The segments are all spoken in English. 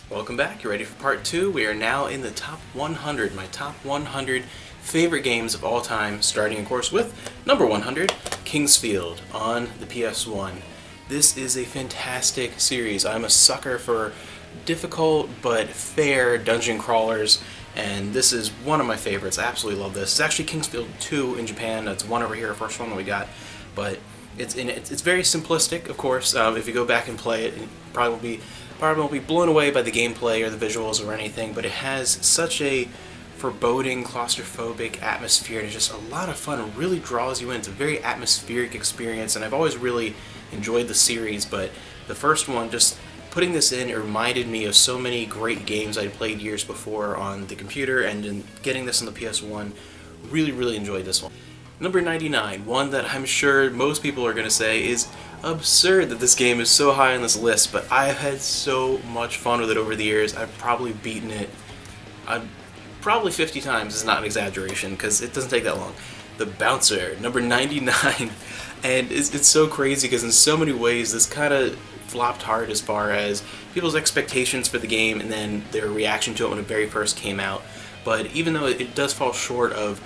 Welcome back. You ready for part 2? We are now in the top 100, my top 100 favorite games of all time, starting of course with number 100, Kingsfield on the PS1. This is a fantastic series. I'm a sucker for difficult but fair dungeon crawlers, and this is one of my favorites. I absolutely love this. It's actually Kingsfield 2 in Japan. That's one over here, first one that we got, but it's very simplistic, of course. If you go back and play it, it probably won't be blown away by the gameplay or the visuals or anything, but it has such a foreboding, claustrophobic atmosphere, and it's just a lot of fun. It really draws you in. It's a very atmospheric experience, and I've always really enjoyed the series, but the first one, just putting this in, it reminded me of so many great games I'd played years before on the computer, and in getting this on the PS1, really enjoyed this one. Number 99, one that I'm sure most people are going to say is absurd that this game is so high on this list, but I've had so much fun with it over the years. I've probably beaten it probably 50 times, is not an exaggeration, because it doesn't take that long. The Bouncer, number 99, and it's so crazy because in so many ways this kind of flopped hard as far as people's expectations for the game and then their reaction to it when it very first came out. But even though it does fall short of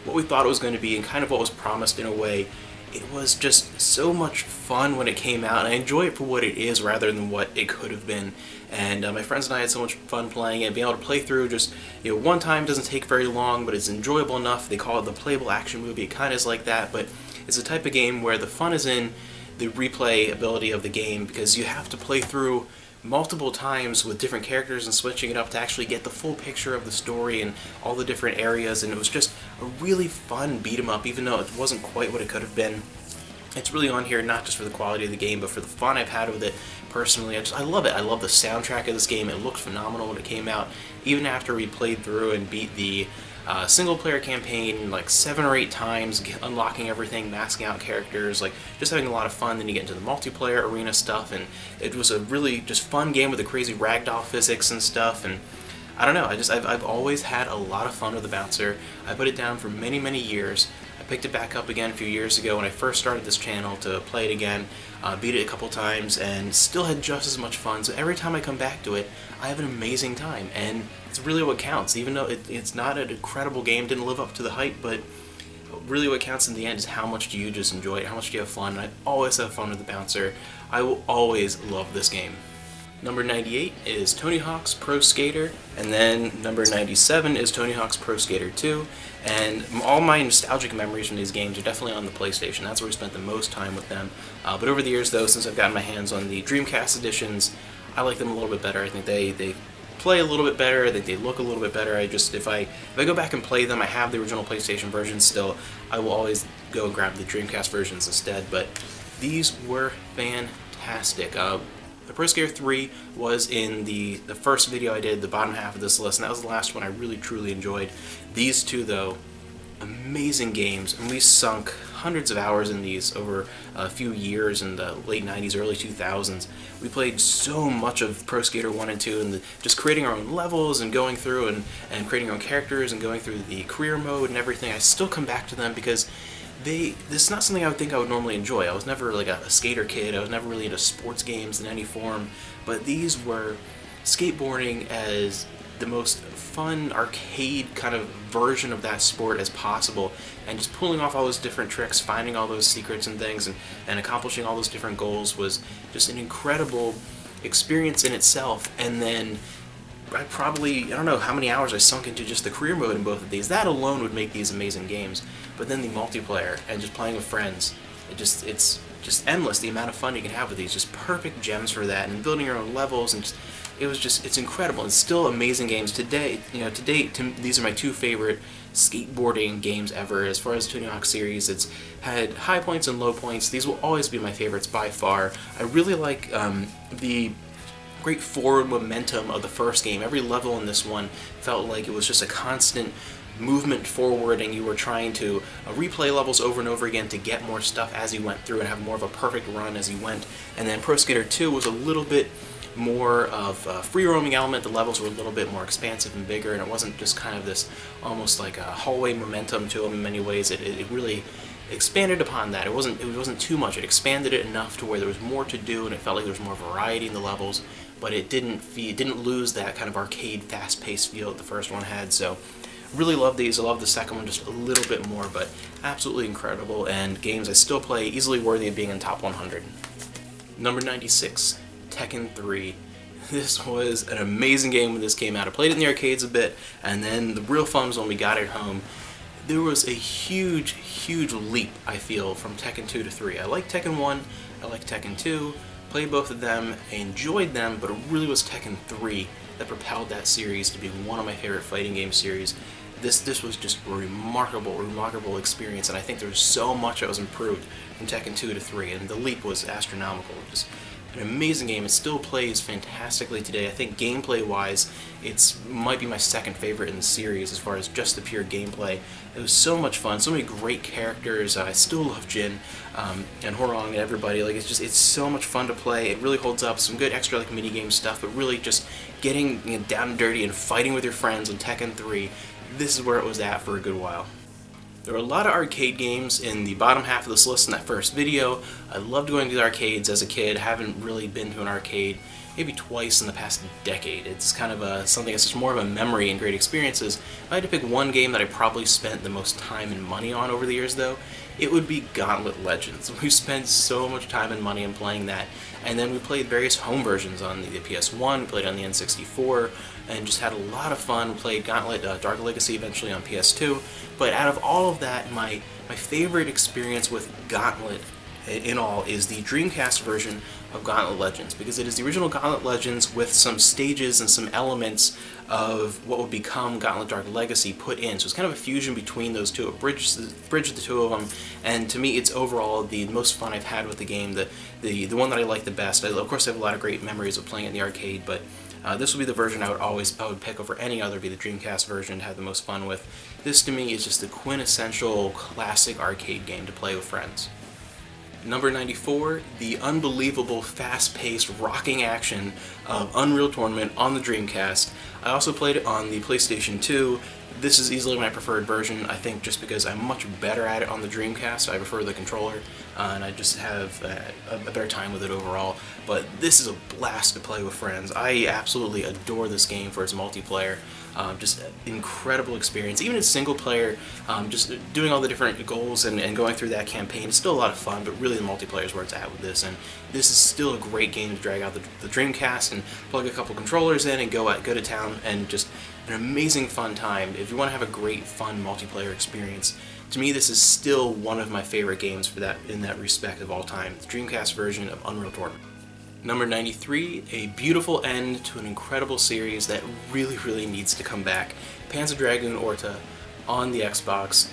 what we thought it was going to be and kind of what was promised in a way, it was just so much fun when it came out, and I enjoy it for what it is rather than what it could have been. And my friends and I had so much fun playing it, being able to play through just, one time doesn't take very long, but it's enjoyable enough. They call it the playable action movie. It kind of is like that, but it's a type of game where the fun is in the replay ability of the game, because you have to play through multiple times with different characters and switching it up to actually get the full picture of the story and all the different areas, and it was just a really fun beat 'em up, even though it wasn't quite what it could have been. It's really on here not just for the quality of the game, but for the fun I've had with it personally. I love it. I love the soundtrack of this game. It looked phenomenal when it came out, even after we played through and beat the single-player campaign like 7 or 8 times, unlocking everything, masking out characters, like just having a lot of fun. Then you get into the multiplayer arena stuff, and it was a really just fun game with the crazy ragdoll physics and stuff. And I don't know, I've always had a lot of fun with the Bouncer. I put it down for many years. I picked it back up again a few years ago when I first started this channel to play it again, beat it a couple times, and still had just as much fun. So every time I come back to it, I have an amazing time, and it's really what counts. Even though it's not an incredible game, didn't live up to the hype, but really what counts in the end is how much do you just enjoy it, how much do you have fun, and I always have fun with the Bouncer. I will always love this game. Number 98 is Tony Hawk's Pro Skater, and then number 97 is Tony Hawk's Pro Skater 2, and all my nostalgic memories from these games are definitely on the PlayStation. That's where we spent the most time with them. But over the years, though, since I've gotten my hands on the Dreamcast editions, I like them a little bit better. I think they play a little bit better. I think they look a little bit better. If I go back and play them, I have the original PlayStation versions still. I will always go and grab the Dreamcast versions instead, but these were fantastic. The Pro Skater 3 was in the first video I did, the bottom half of this list, and that was the last one I really truly enjoyed. These two, though, amazing games, and we sunk hundreds of hours in these over a few years in the late 90s, early 2000s. We played so much of Pro Skater 1 and 2, and just creating our own levels and going through and creating our own characters and going through the career mode and everything. I still come back to them because this is not something I would think I would normally enjoy. I was never like a skater kid. I was never really into sports games in any form, but these were skateboarding as the most fun arcade kind of version of that sport as possible, and just pulling off all those different tricks, finding all those secrets and things, and accomplishing all those different goals was just an incredible experience in itself. And then I don't know how many hours I sunk into just the career mode in both of these. That alone would make these amazing games. But then the multiplayer and just playing with friends, it's just endless, the amount of fun you can have with these. Just perfect gems for that, and building your own levels, and it's incredible. It's still amazing games today. To date, these are my 2 favorite skateboarding games ever. As far as the Tony Hawk series, it's had high points and low points. These will always be my favorites by far. I really like the great forward momentum of the first game. Every level in this one felt like it was just a constant movement forward, and you were trying to replay levels over and over again to get more stuff as you went through and have more of a perfect run as you went. And then Pro Skater 2 was a little bit more of a free roaming element. The levels were a little bit more expansive and bigger, and it wasn't just kind of this almost like a hallway momentum to them in many ways. It really expanded upon that. It wasn't too much. It expanded it enough to where there was more to do, and it felt like there was more variety in the levels. but it didn't lose that kind of arcade, fast-paced feel that the first one had. So really love these. I love the second one just a little bit more, but absolutely incredible, and games I still play, easily worthy of being in top 100. Number 96, Tekken 3. This was an amazing game when this came out. I played it in the arcades a bit, and then the real fun was when we got it home. There was a huge, huge leap, I feel, from Tekken 2 to 3. I liked Tekken 1, I liked Tekken 2, played both of them, I enjoyed them, but it really was Tekken 3 that propelled that series to be one of my favorite fighting game series. This was just a remarkable experience, and I think there's so much that was improved from Tekken 2 to 3, and the leap was astronomical. Just an amazing game. It still plays fantastically today. I think gameplay-wise, it might be my second favorite in the series as far as just the pure gameplay. It was so much fun, so many great characters. I still love Jin and Horong and everybody. Like it's so much fun to play. It really holds up. Some good extra like minigame stuff, but really just getting down and dirty and fighting with your friends on Tekken 3. This is where it was at for a good while. There were a lot of arcade games in the bottom half of this list in that first video. I loved going to the arcades as a kid. I haven't really been to an arcade maybe twice in the past decade. It's kind of something that's just more of a memory and great experiences. If I had to pick one game that I probably spent the most time and money on over the years though, it would be Gauntlet Legends. We spent so much time and money in playing that, and then we played various home versions on the PS1, we played on the N64, and just had a lot of fun. We played Gauntlet Dark Legacy eventually on PS2, but out of all of that, my favorite experience with Gauntlet in all is the Dreamcast version of Gauntlet Legends, because it is the original Gauntlet Legends with some stages and some elements of what would become Gauntlet Dark Legacy put in. So it's kind of a fusion between those two. It bridges the two of them, and to me it's overall the most fun I've had with the game, the one that I like the best. Of course I have a lot of great memories of playing it in the arcade, but this would be the version I would pick over any other, be the Dreamcast version to have the most fun with. This to me is just the quintessential classic arcade game to play with friends. Number 94, the unbelievable fast-paced rocking action of Unreal Tournament on the Dreamcast. I also played it on the PlayStation 2. This is easily my preferred version, I think, just because I'm much better at it on the Dreamcast. I prefer the controller, and I just have a better time with it overall. But this is a blast to play with friends. I absolutely adore this game for its multiplayer. Just an incredible experience. Even in single player, just doing all the different goals and going through that campaign, it's still a lot of fun, but really the multiplayer is where it's at with this. And this is still a great game to drag out the Dreamcast and plug a couple controllers in and go to town, and just an amazing fun time. If you want to have a great fun multiplayer experience, to me this is still one of my favorite games for that in that respect of all time, the Dreamcast version of Unreal Tournament. Number 93, a beautiful end to an incredible series that really needs to come back. Panzer Dragoon Orta on the Xbox.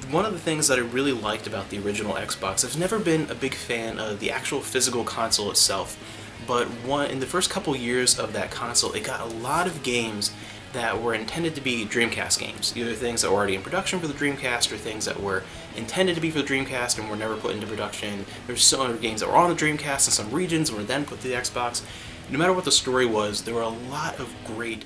One of the things that I really liked about the original Xbox, I've never been a big fan of the actual physical console itself, but in the first couple years of that console, it got a lot of games that were intended to be Dreamcast games, either things that were already in production for the Dreamcast or things that were intended to be for the Dreamcast and were never put into production. There's some other games that were on the Dreamcast in some regions and were then put to the Xbox. No matter what the story was, there were a lot of great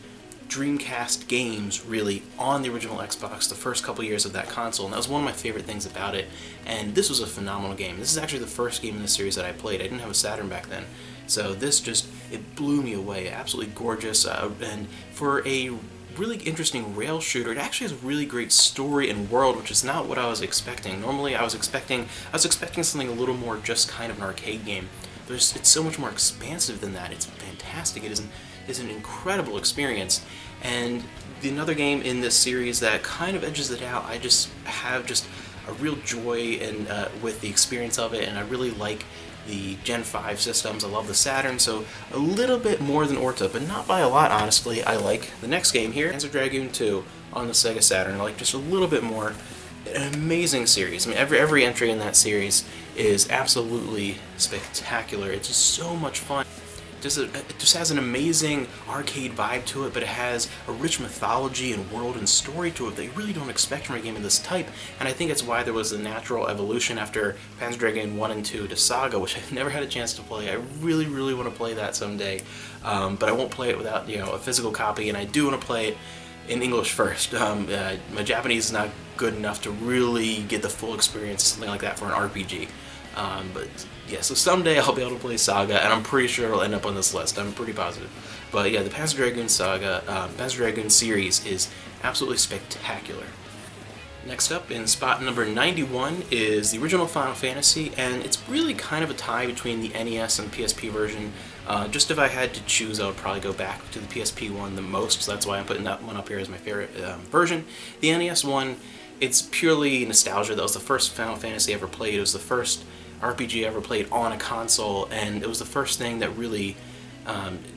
Dreamcast games really on the original Xbox the first couple years of that console, and that was one of my favorite things about it. And this was a phenomenal game. This is actually the first game in the series that I played. I didn't have a Saturn back then, so this it blew me away. Absolutely gorgeous, and for a really interesting rail shooter, it actually has a really great story and world, which is not what I was expecting. Normally I was expecting something a little more just kind of an arcade game. It's so much more expansive than that. It's fantastic. It is an incredible experience. And another game in this series that kind of edges it out, I just have a real joy with the experience of it, and I really like the Gen 5 systems. I love the Saturn, so a little bit more than Orta, but not by a lot, honestly. I like the next game here, Panzer Dragoon 2 on the Sega Saturn. I like just a little bit more. An amazing series. I mean, every entry in that series is absolutely spectacular. It's just so much fun. It just has an amazing arcade vibe to it, but it has a rich mythology and world and story to it that you really don't expect from a game of this type, and I think it's why there was a natural evolution after Panzer Dragoon 1 and 2 to Saga, which I've never had a chance to play. I really want to play that someday, but I won't play it without a physical copy, and I do want to play it in English first. My Japanese is not good enough to really get the full experience of something like that for an RPG. But yeah, so someday I'll be able to play Saga, and I'm pretty sure it'll end up on this list. I'm pretty positive. But yeah, the Panzer Dragoon Saga, Panzer Dragoon series is absolutely spectacular. Next up, in spot number 91, is the original Final Fantasy, and it's really kind of a tie between the NES and PSP version. Just if I had to choose, I would probably go back to the PSP one the most, so that's why I'm putting that one up here as my favorite version. The NES one, it's purely nostalgia. That was the first Final Fantasy I ever played. It was the first RPG I ever played on a console, and it was the first thing that really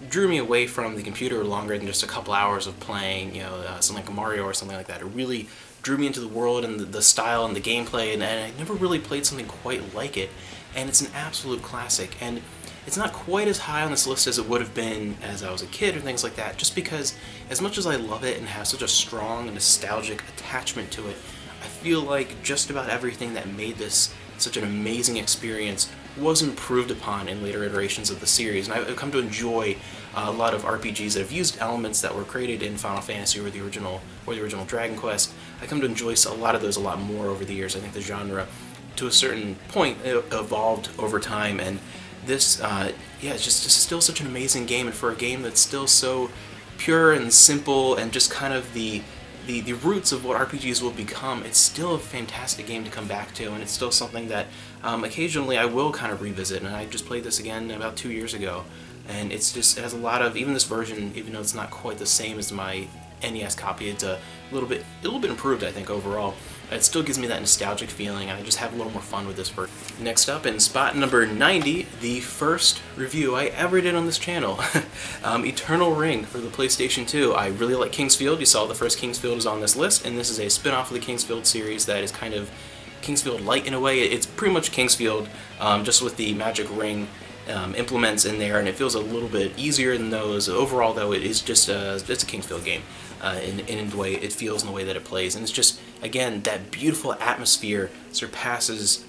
drew me away from the computer longer than just a couple hours of playing, something like Mario or something like that. It really drew me into the world and the style and the gameplay, and I never really played something quite like it. And it's an absolute classic, and it's not quite as high on this list as it would have been as I was a kid or things like that, just because as much as I love it and have such a strong and nostalgic attachment to it, I feel like just about everything that made this such an amazing experience was improved upon in later iterations of the series, and I've come to enjoy a lot of RPGs that have used elements that were created in Final Fantasy or the original Dragon Quest. I come to enjoy a lot of those a lot more over the years. I think the genre, to a certain point, evolved over time, and this, it's just still such an amazing game, and for a game that's still so pure and simple and just kind of the roots of what RPGs will become, it's still a fantastic game to come back to, and it's still something that occasionally I will kind of revisit, and I just played this again about 2 years ago, and it has a lot of, even this version, even though it's not quite the same as my NES copy, it's a little bit improved, I think, overall. It still gives me that nostalgic feeling, and I just have a little more fun with this version. Next up, in spot number 90, the first review I ever did on this channel, Eternal Ring for the PlayStation 2. I really like Kingsfield. You saw the first Kingsfield is on this list, and this is a spin-off of the Kingsfield series that is kind of Kingsfield light in a way. It's pretty much Kingsfield, just with the magic ring implements in there, and it feels a little bit easier than those. Overall, though, it is just it's a Kingsfield game in the way it feels and the way that it plays, and it's just, again, that beautiful atmosphere surpasses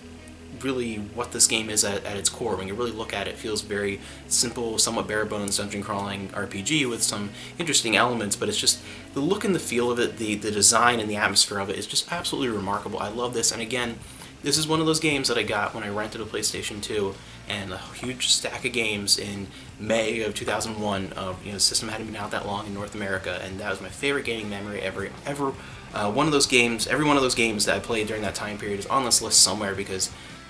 really what this game is at its core. When you really look at it, it feels very simple, somewhat bare bones dungeon crawling RPG with some interesting elements, but it's just the look and the feel of it, the design and the atmosphere of it is just absolutely remarkable. I love this, and again, this is one of those games that I got when I rented a PlayStation 2 and a huge stack of games in May of 2001. The system hadn't been out that long in North America, and that was my favorite gaming memory ever. One of those games, every one of those games that I played during that time period is on this list somewhere, because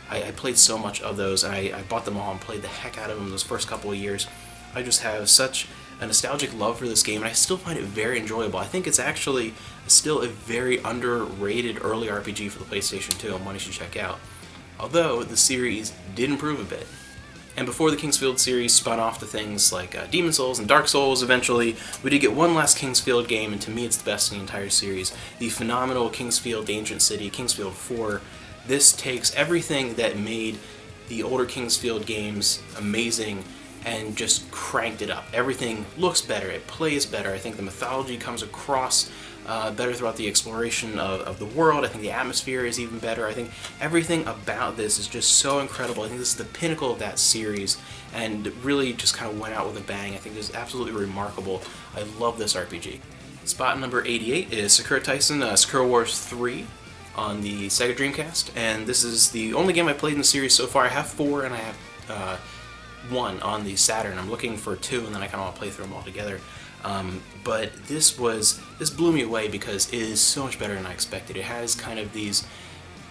I played so much of those, and I bought them all and played the heck out of them those first couple of years. I just have such a nostalgic love for this game, and I still find it very enjoyable. I think it's actually still a very underrated early RPG for the PlayStation 2, and one you should check out. Although the series did improve a bit. And before the Kingsfield series spun off to things like Demon Souls and Dark Souls eventually, we did get one last Kingsfield game, and to me it's the best in the entire series. The phenomenal Kingsfield, the Ancient City, Kingsfield 4. This takes everything that made the older Kingsfield games amazing and just cranked it up. Everything looks better, it plays better. I think the mythology comes across better throughout the exploration of the world. I think the atmosphere is even better. I think everything about this is just so incredible. I think this is the pinnacle of that series, and really just kind of went out with a bang. I think this is absolutely remarkable. I love this RPG. Spot number 88 is Sakura Taisen Sakura Wars 3 on the Sega Dreamcast, and this is the only game I played in the series so far. I have 4, and I have 1 on the Saturn. I'm looking for 2, and then I kind of want to play through them all together. But this blew me away because it is so much better than I expected. It has kind of these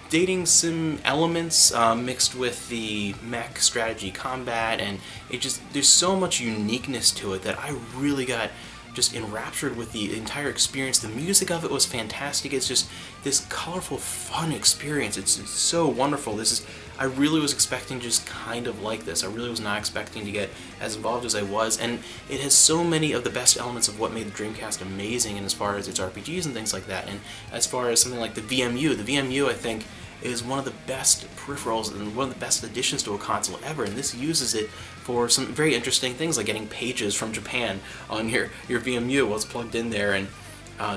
dating sim elements mixed with the mech strategy combat, and there's so much uniqueness to it that I really got just enraptured with the entire experience. The music of it was fantastic. It's just this colorful, fun experience. It's so wonderful. I really was expecting just kind of like this. I really was not expecting to get as involved as I was, and it has so many of the best elements of what made the Dreamcast amazing, and as far as its RPGs and things like that, and as far as something like the VMU I think is one of the best peripherals and one of the best additions to a console ever, and this uses it for some very interesting things like getting pages from Japan on your VMU while it's plugged in there, and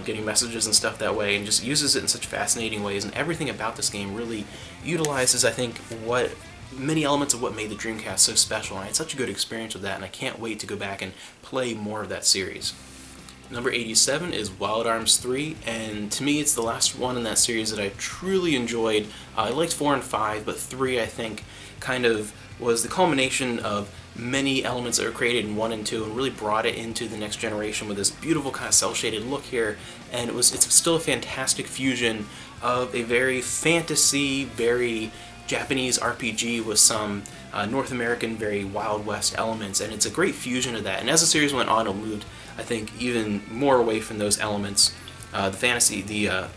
getting messages and stuff that way, and just uses it in such fascinating ways. And everything about this game really utilizes, I think, many elements of what made the Dreamcast so special, and I had such a good experience with that, and I can't wait to go back and play more of that series. Number 87 is Wild Arms 3, and to me it's the last one in that series that I truly enjoyed. I liked 4 and 5, but 3 I think kind of was the culmination of many elements that were created in 1 and 2 and really brought it into the next generation with this beautiful kind of cel-shaded look here, and it's still a fantastic fusion of a very fantasy, very Japanese RPG with some North American, very Wild West elements, and it's a great fusion of that. And as the series went on, it moved, I think, even more away from those elements, the fantasy, the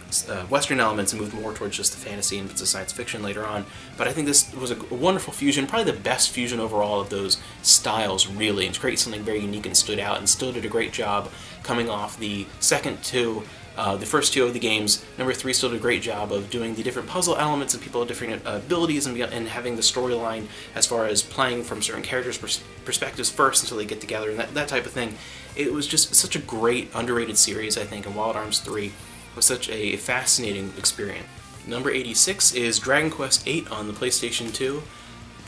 Western elements, and moved more towards just the fantasy and bits of science fiction later on. But I think this was a wonderful fusion, probably the best fusion overall of those styles, really, and to create something very unique and stood out, and still did a great job coming off the second two. The first two of the games. Number 3 still did a great job of doing the different puzzle elements and people with different abilities, and having the storyline as far as playing from certain characters' perspectives first until they get together and that type of thing. It was just such a great, underrated series, I think, and Wild Arms 3 was such a fascinating experience. Number 86 is Dragon Quest VIII on the PlayStation 2.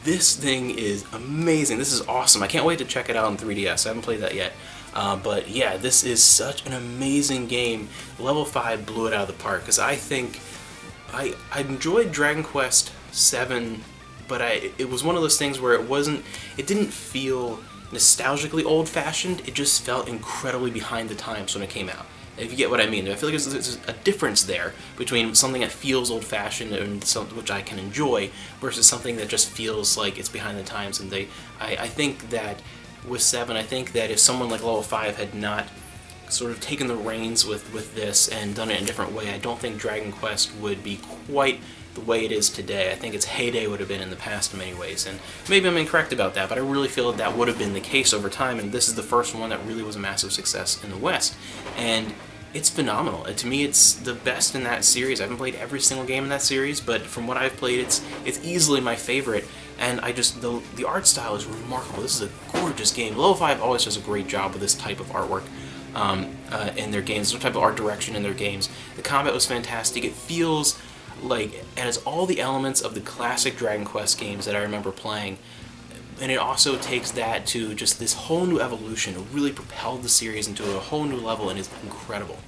This thing is amazing. This is awesome. I can't wait to check it out on 3DS. I haven't played that yet. But yeah, this is such an amazing game. Level 5 blew it out of the park, because I think I enjoyed Dragon Quest VII, but it was one of those things where it didn't feel nostalgically old-fashioned. It just felt incredibly behind the times when it came out. If you get what I mean. I feel like there's a difference there between something that feels old-fashioned and something which I can enjoy versus something that just feels like it's behind the times. And I think that with 7, I think that if someone like Level 5 had not sort of taken the reins with this and done it in a different way, I don't think Dragon Quest would be quite the way it is today. I think its heyday would have been in the past in many ways, and maybe I'm incorrect about that, but I really feel that would have been the case over time, and this is the first one that really was a massive success in the West. And it's phenomenal. To me, it's the best in that series. I haven't played every single game in that series, but from what I've played, it's easily my favorite. And the art style is remarkable. This is a gorgeous game. Level 5 always does a great job with this type of artwork in their games, this type of art direction in their games. The combat was fantastic. It feels like it has all the elements of the classic Dragon Quest games that I remember playing. And it also takes that to just this whole new evolution. It really propelled the series into a whole new level, and it's incredible.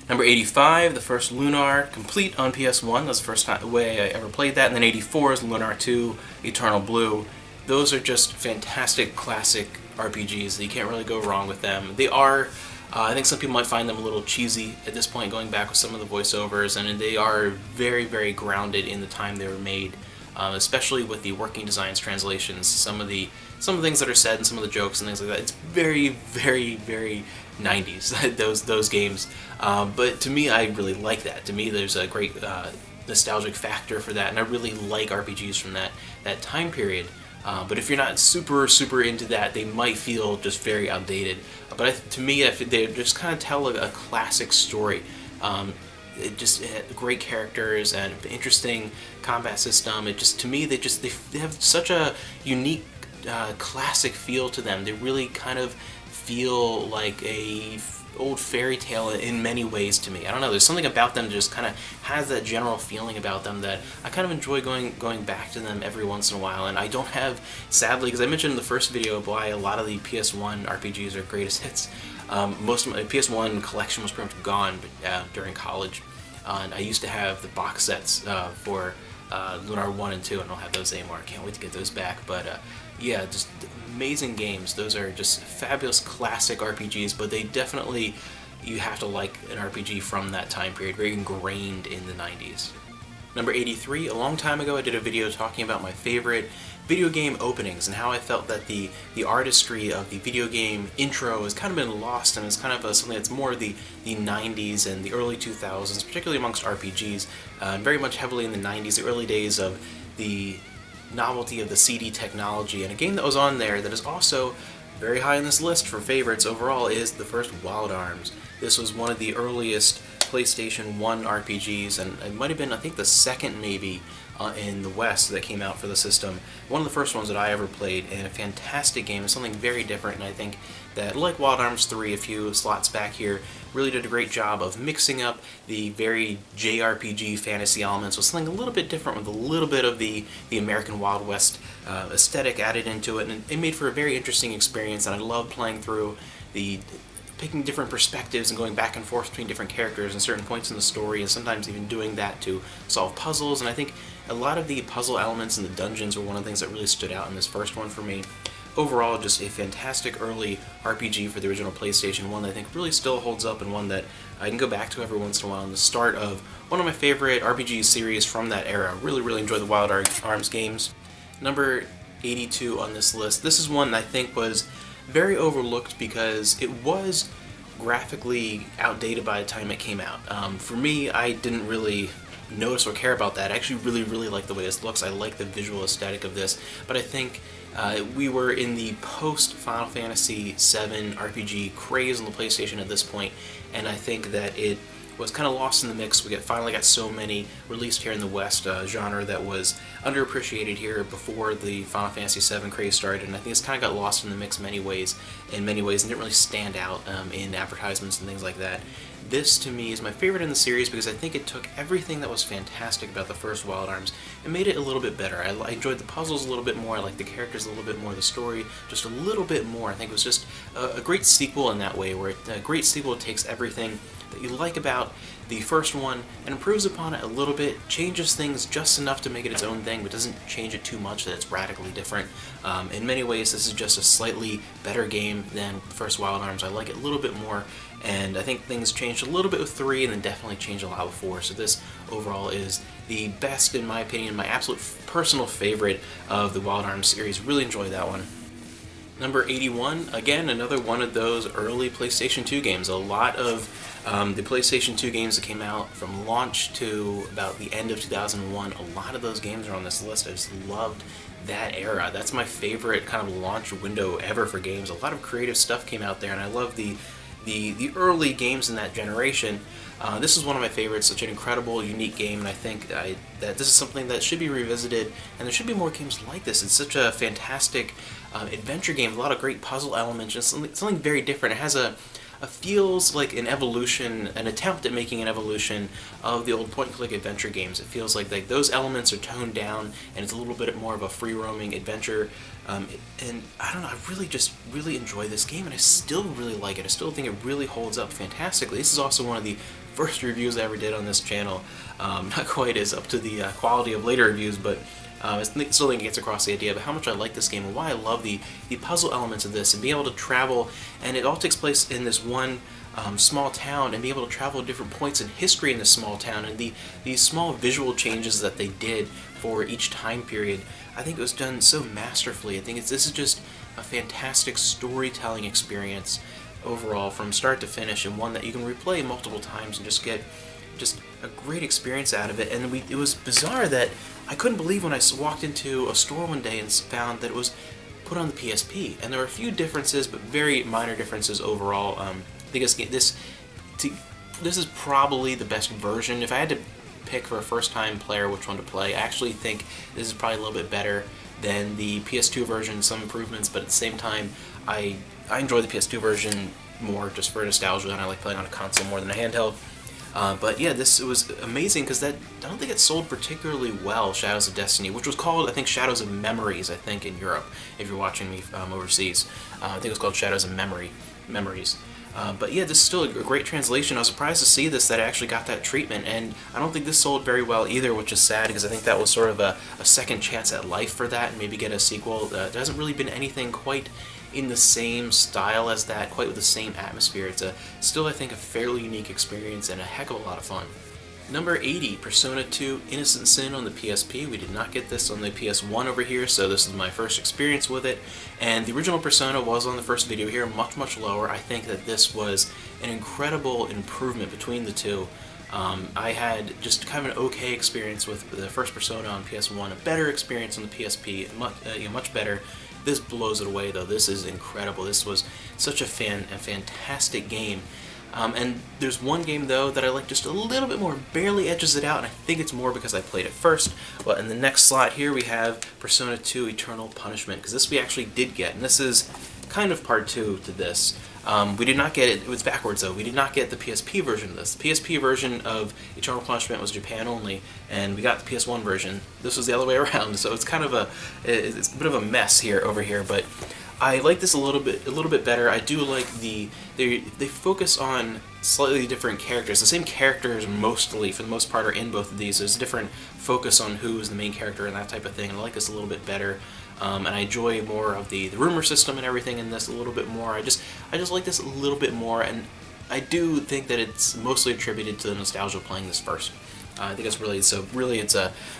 Number 85, the first Lunar, complete on PS1. That's the first way I ever played that. And then 84 is Lunar 2, Eternal Blue. Those are just fantastic classic RPGs. You can't really go wrong with them. They are, I think some people might find them a little cheesy at this point, going back with some of the voiceovers, and they are very, very grounded in the time they were made. Especially with the working designs translations, some of the things that are said and some of the jokes and things like that. It's very, very, very 90s, those games. But to me, I really like that. To me, there's a great nostalgic factor for that, and I really like RPGs from that time period. But if you're not super, super into that, they might feel just very outdated. But to me, they just kind of tell a classic story. It had great characters and interesting combat system. To me, they have such a unique classic feel to them. They really kind of feel like a old fairy tale in many ways to me. I don't know, there's something about them that just kind of has that general feeling about them that I kind of enjoy going back to them every once in a while. And I don't have, sadly, because I mentioned in the first video why a lot of the PS1 RPGs are greatest hits. Most of my PS1 collection was pretty much gone during college. And I used to have the box sets for Lunar 1 and 2, and I don't have those anymore. I can't wait to get those back. But yeah, just amazing games. Those are just fabulous classic RPGs, but they definitely, you have to like an RPG from that time period, very ingrained in the 90s. Number 83, a long time ago I did a video talking about my favorite video game openings and how I felt that the artistry of the video game intro has kind of been lost, and it's kind of something that's more the 90s and the early 2000s, particularly amongst RPGs, and very much heavily in the 90s, the early days of the novelty of the CD technology. And a game that was on there that is also very high on this list for favorites overall is the first Wild Arms. This was one of the earliest PlayStation 1 RPGs, and it might have been, I think, the second maybe in the West that came out for the system. One of the first ones that I ever played, and a fantastic game. It's something very different, and I think that, like Wild Arms 3, a few slots back here, really did a great job of mixing up the very JRPG fantasy elements with something a little bit different, with a little bit of the American Wild West aesthetic added into it, and it made for a very interesting experience, and I loved playing through the picking different perspectives and going back and forth between different characters and certain points in the story, and sometimes even doing that to solve puzzles. And I think a lot of the puzzle elements in the dungeons were one of the things that really stood out in this first one for me. Overall, just a fantastic early RPG for the original PlayStation, one that I think really still holds up, and one that I can go back to every once in a while, and the start of one of my favorite RPG series from that era. Really, really enjoy the Wild Arms games. Number 82 on this list. This is one that I think was very overlooked because it was graphically outdated by the time it came out. For me, I didn't really notice or care about that. I actually really like the way this looks. I like the visual aesthetic of this, but I think we were in the post-Final Fantasy VII RPG craze on the PlayStation at this point, and I think that it was kind of lost in the mix. We finally got so many released here in the West, genre that was underappreciated here before the Final Fantasy VII craze started, and I think it's kind of got lost in the mix in many ways, and didn't really stand out in advertisements and things like that. This, to me, is my favorite in the series because I think it took everything that was fantastic about the first Wild Arms and made it a little bit better. I enjoyed the puzzles a little bit more, I liked the characters a little bit more, the story just a little bit more. I think it was just a great sequel in that way, where a great sequel takes everything that you like about the first one and improves upon it a little bit, changes things just enough to make it its own thing, but doesn't change it too much that it's radically different. In many ways, this is just a slightly better game than the first Wild Arms. I like it a little bit more, and I think things changed a little bit with 3 and then definitely changed a lot with 4. So this overall is the best, in my opinion, my absolute personal favorite of the Wild Arms series. Really enjoy that one. Number 81, again, another one of those early PlayStation 2 games. A lot of the PlayStation 2 games that came out from launch to about the end of 2001, a lot of those games are on this list. I just loved that era. That's my favorite kind of launch window ever for games. A lot of creative stuff came out there, and I love the early games in that generation. This is one of my favorites, such an incredible, unique game, and I think that this is something that should be revisited, and there should be more games like this. It's such a fantastic adventure game, a lot of great puzzle elements, just something very different. It has a feels like an evolution, an attempt at making an evolution of the old point-and-click adventure games. It feels like those elements are toned down, and it's a little bit more of a free-roaming adventure. And I don't know, I really enjoy this game, and I still really like it. I still think it really holds up fantastically. This is also one of the first reviews I ever did on this channel. Not quite as up to the quality of later reviews, but I still think it gets across the idea of how much I like this game and why I love the puzzle elements of this and being able to travel. And it all takes place in this one small town, and be able to travel to different points in history in this small town, and these small visual changes that they did for each time period. I think it was done so masterfully. I think this is just a fantastic storytelling experience overall from start to finish, and one that you can replay multiple times and just get a great experience out of it. And it was bizarre that I couldn't believe when I walked into a store one day and found that it was put on the PSP. And there were a few differences, but very minor differences overall. I think this is probably the best version. If I had to pick for a first-time player which one to play, I actually think this is probably a little bit better than the PS2 version, some improvements, but at the same time, I enjoy the PS2 version more just for nostalgia, and I like playing on a console more than a handheld. But yeah, it was amazing because I don't think it sold particularly well, Shadows of Destiny, which was called, I think, Shadows of Memories, I think, in Europe, if you're watching me overseas. I think it was called Shadows of Memories. But yeah, this is still a great translation. I was surprised to see that it actually got that treatment, and I don't think this sold very well either, which is sad, because I think that was sort of a second chance at life for that, and maybe get a sequel. There hasn't really been anything quite in the same style as that, quite with the same atmosphere. It's still, I think, a fairly unique experience and a heck of a lot of fun. Number 80, Persona 2 Innocent Sin on the PSP. We did not get this on the PS1 over here, so this is my first experience with it. And the original Persona was on the first video here, much lower. I think that this was an incredible improvement between the two. I had just kind of an okay experience with the first Persona on PS1, a better experience on the PSP, much better. This blows it away, though. This is incredible. This was such a fantastic game. And there's one game, though, that I like just a little bit more, barely edges it out, and I think it's more because I played it first. Well, in the next slot here, we have Persona 2 Eternal Punishment, because this we actually did get, and this is kind of part 2 to this. We did not get it. It was backwards, though. We did not get the PSP version of this. The PSP version of Eternal Punishment was Japan only, and we got the PS1 version. This was the other way around, so it's kind of it's a bit of a mess over here, but I like this a little bit better. I do like they focus on slightly different characters. The same characters mostly, for the most part, are in both of these. There's a different focus on who's the main character and that type of thing. And I like this a little bit better, and I enjoy more of the rumor system and everything in this a little bit more. I just like this a little bit more, and I do think that it's mostly attributed to the nostalgia of playing this first. I think it's really it's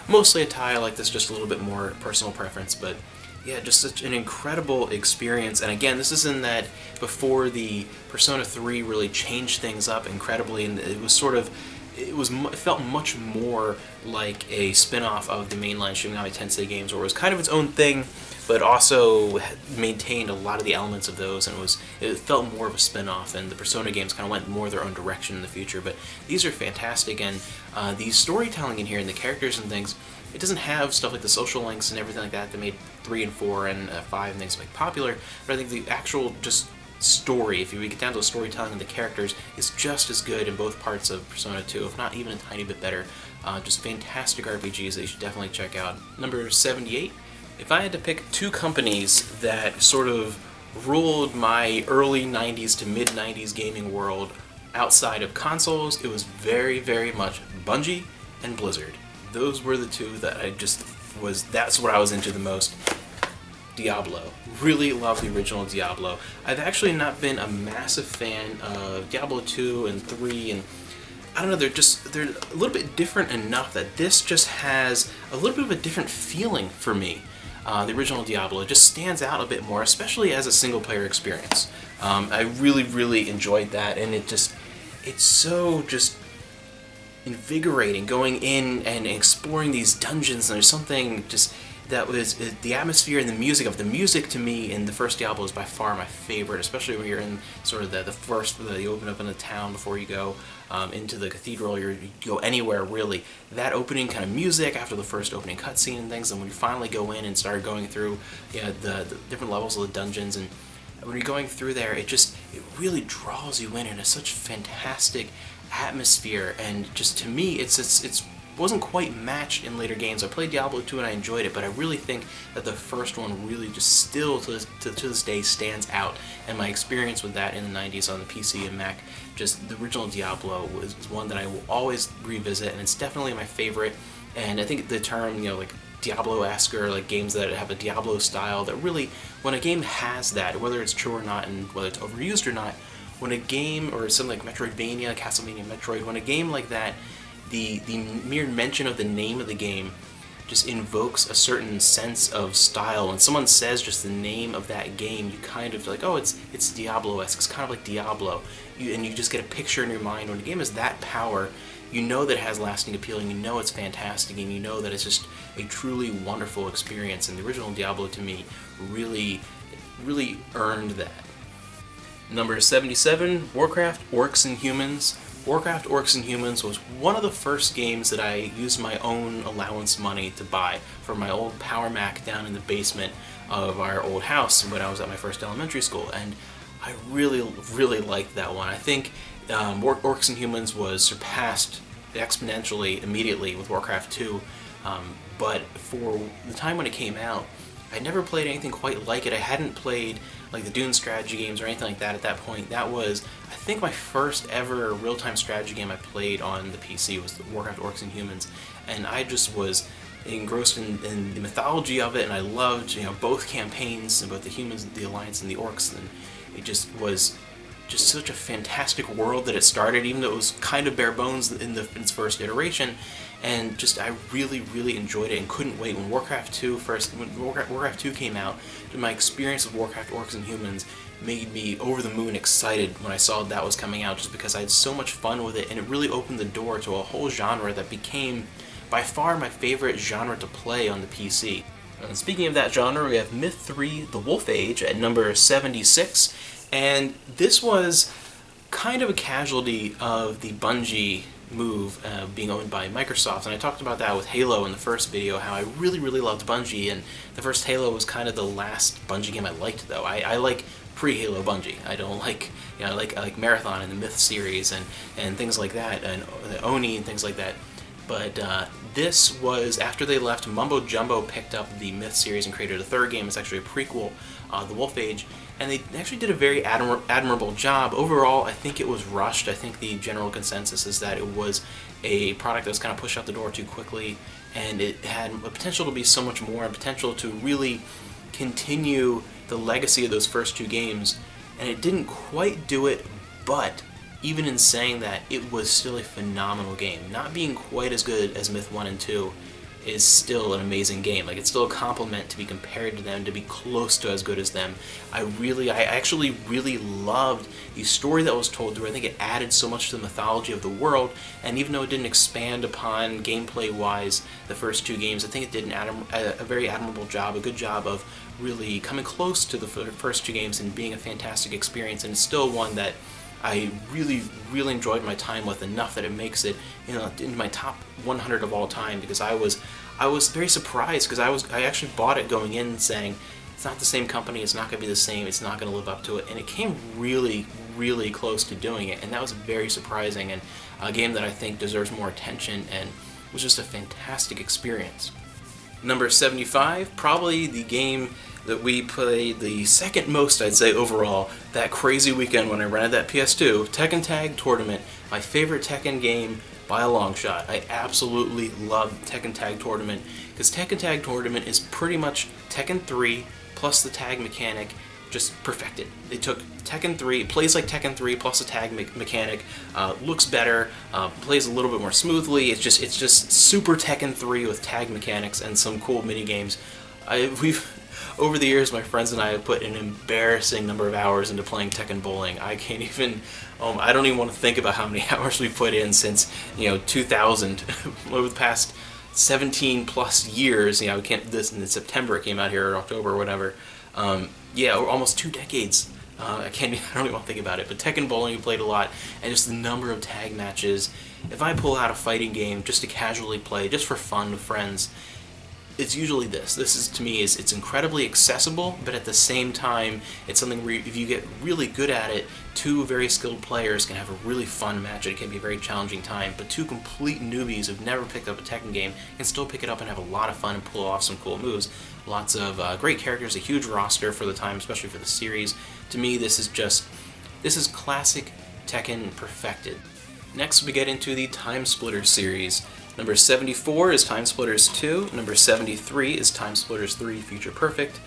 mostly a tie. I like this just a little bit more personal preference, but yeah, just such an incredible experience. And again, this is in that before the Persona 3 really changed things up incredibly, and it felt much more like a spin-off of the mainline Shin Megami Tensei games, where it was kind of its own thing, but also maintained a lot of the elements of those, and it felt more of a spin-off, and the Persona games kind of went more their own direction in the future. But these are fantastic, and the storytelling in here and the characters and things, it doesn't have stuff like the social links and everything like that made 3 and 4 and 5 and things like popular, but I think the actual just story, if you get down to the storytelling and the characters, is just as good in both parts of Persona 2, if not even a tiny bit better. Just fantastic RPGs that you should definitely check out. Number 78, if I had to pick two companies that sort of ruled my early 90s to mid 90s gaming world outside of consoles, it was very, very much Bungie and Blizzard. Those were the two that that's what I was into the most. Diablo. Really love the original Diablo. I've actually not been a massive fan of Diablo 2 and 3, and I don't know, they're a little bit different enough that this just has a little bit of a different feeling for me. The original Diablo just stands out a bit more, especially as a single-player experience. I really, really enjoyed that, and it's so just invigorating going in and exploring these dungeons. And there's something just that was the atmosphere and the music to me in the first Diablo is by far my favorite, especially when you're in sort of you open up in the town before you go into the cathedral, you go anywhere really. That opening kind of music after the first opening cutscene and things, and when you finally go in and start going through the different levels of the dungeons, and when you're going through there, it really draws you in such fantastic atmosphere. And just to me, it wasn't quite matched in later games. I played Diablo 2 and I enjoyed it, but I really think that the first one really just still to this day stands out. And my experience with that in the 90s on the PC and Mac, just the original Diablo was one that I will always revisit, and it's definitely my favorite. And I think the term, like Diablo-esque, or like games that have a Diablo style, that really, when a game has that, whether it's true or not and whether it's overused or not, when a game, or something like Metroidvania, Castlevania, Metroid, when a game like that, the mere mention of the name of the game just invokes a certain sense of style. When someone says just the name of that game, you kind of like, oh, it's Diablo-esque, it's kind of like Diablo, and you just get a picture in your mind. When a game has that power, you know that it has lasting appeal, and you know it's fantastic, and you know that it's just a truly wonderful experience. And the original Diablo, to me, really, really earned that. Number 77, Warcraft, Orcs and Humans. Warcraft, Orcs and Humans was one of the first games that I used my own allowance money to buy for my old Power Mac down in the basement of our old house when I was at my first elementary school, and I really, really liked that one. I think Orcs and Humans was surpassed exponentially immediately with Warcraft 2, but for the time when it came out, I never played anything quite like it. I hadn't played like the Dune strategy games or anything like that at that point. That was, I think, my first ever real-time strategy game I played on the PC was Warcraft Orcs and Humans, and I just was engrossed in the mythology of it, and I loved both campaigns, and both the humans, the Alliance, and the Orcs, and it just was just such a fantastic world that it started, even though it was kind of bare bones in its first iteration. And just I really, really enjoyed it and couldn't wait when Warcraft 2 came out. My experience with Warcraft Orcs and Humans made me over the moon excited when I saw that was coming out, just because I had so much fun with it, and it really opened the door to a whole genre that became by far my favorite genre to play on the PC. And speaking of that genre, we have Myth 3: The Wolf Age at number 76, and this was kind of a casualty of the Bungie move being owned by Microsoft, and I talked about that with Halo in the first video, how I really, really loved Bungie, and the first Halo was kind of the last Bungie game I liked, though. I like pre-Halo Bungie. I don't like, I like Marathon and the Myth series and things like that, and the Oni and things like that. But this was, after they left, Mumbo Jumbo picked up the Myth series and created a third game. It's actually a prequel, The Wolf Age, and they actually did a very admirable job. Overall, I think it was rushed. I think the general consensus is that it was a product that was kind of pushed out the door too quickly, and it had a potential to be so much more, and potential to really continue the legacy of those first two games, and it didn't quite do it, but even in saying that, it was still a phenomenal game. Not being quite as good as Myth 1 and 2 is still an amazing game. Like, it's still a compliment to be compared to them, to be close to as good as them. I actually really loved the story that was told through. I think it added so much to the mythology of the world, and even though it didn't expand upon gameplay-wise the first two games, I think it did a very admirable job, a good job of really coming close to the first two games and being a fantastic experience, and it's still one that I really, really enjoyed my time with, enough that it makes it, in my top 100 of all time, because I was very surprised, because I actually bought it going in saying it's not the same company, it's not going to be the same, it's not going to live up to it, and it came really, really close to doing it, and that was very surprising, and a game that I think deserves more attention and was just a fantastic experience. Number 75, probably the game that we played the second most, I'd say, overall, that crazy weekend when I rented that PS2, Tekken Tag Tournament, my favorite Tekken game by a long shot. I absolutely love Tekken Tag Tournament, because Tekken Tag Tournament is pretty much Tekken 3 plus the tag mechanic just perfected. They took Tekken 3, it plays like Tekken 3 plus the tag mechanic, looks better, plays a little bit more smoothly. It's just super Tekken 3 with tag mechanics and some cool mini games. Over the years, my friends and I have put an embarrassing number of hours into playing Tekken Bowling. I can't even, I don't even want to think about how many hours we put in since 2000, over the past 17 plus years. We can't. This in September it came out here, or October, or whatever. Almost 2 decades. I don't even want to think about it. But Tekken Bowling we played a lot, and just the number of tag matches. If I pull out a fighting game just to casually play, just for fun with friends, it's usually this. This is, to me, it's incredibly accessible, but at the same time, it's something where if you get really good at it, two very skilled players can have a really fun match. It can be a very challenging time, but two complete newbies who've never picked up a Tekken game can still pick it up and have a lot of fun and pull off some cool moves. Lots of great characters, a huge roster for the time, especially for the series. To me, this is classic Tekken perfected. Next, we get into the Timesplitters series. Number 74 is Timesplitters 2, number 73 is Timesplitters 3 Future Perfect,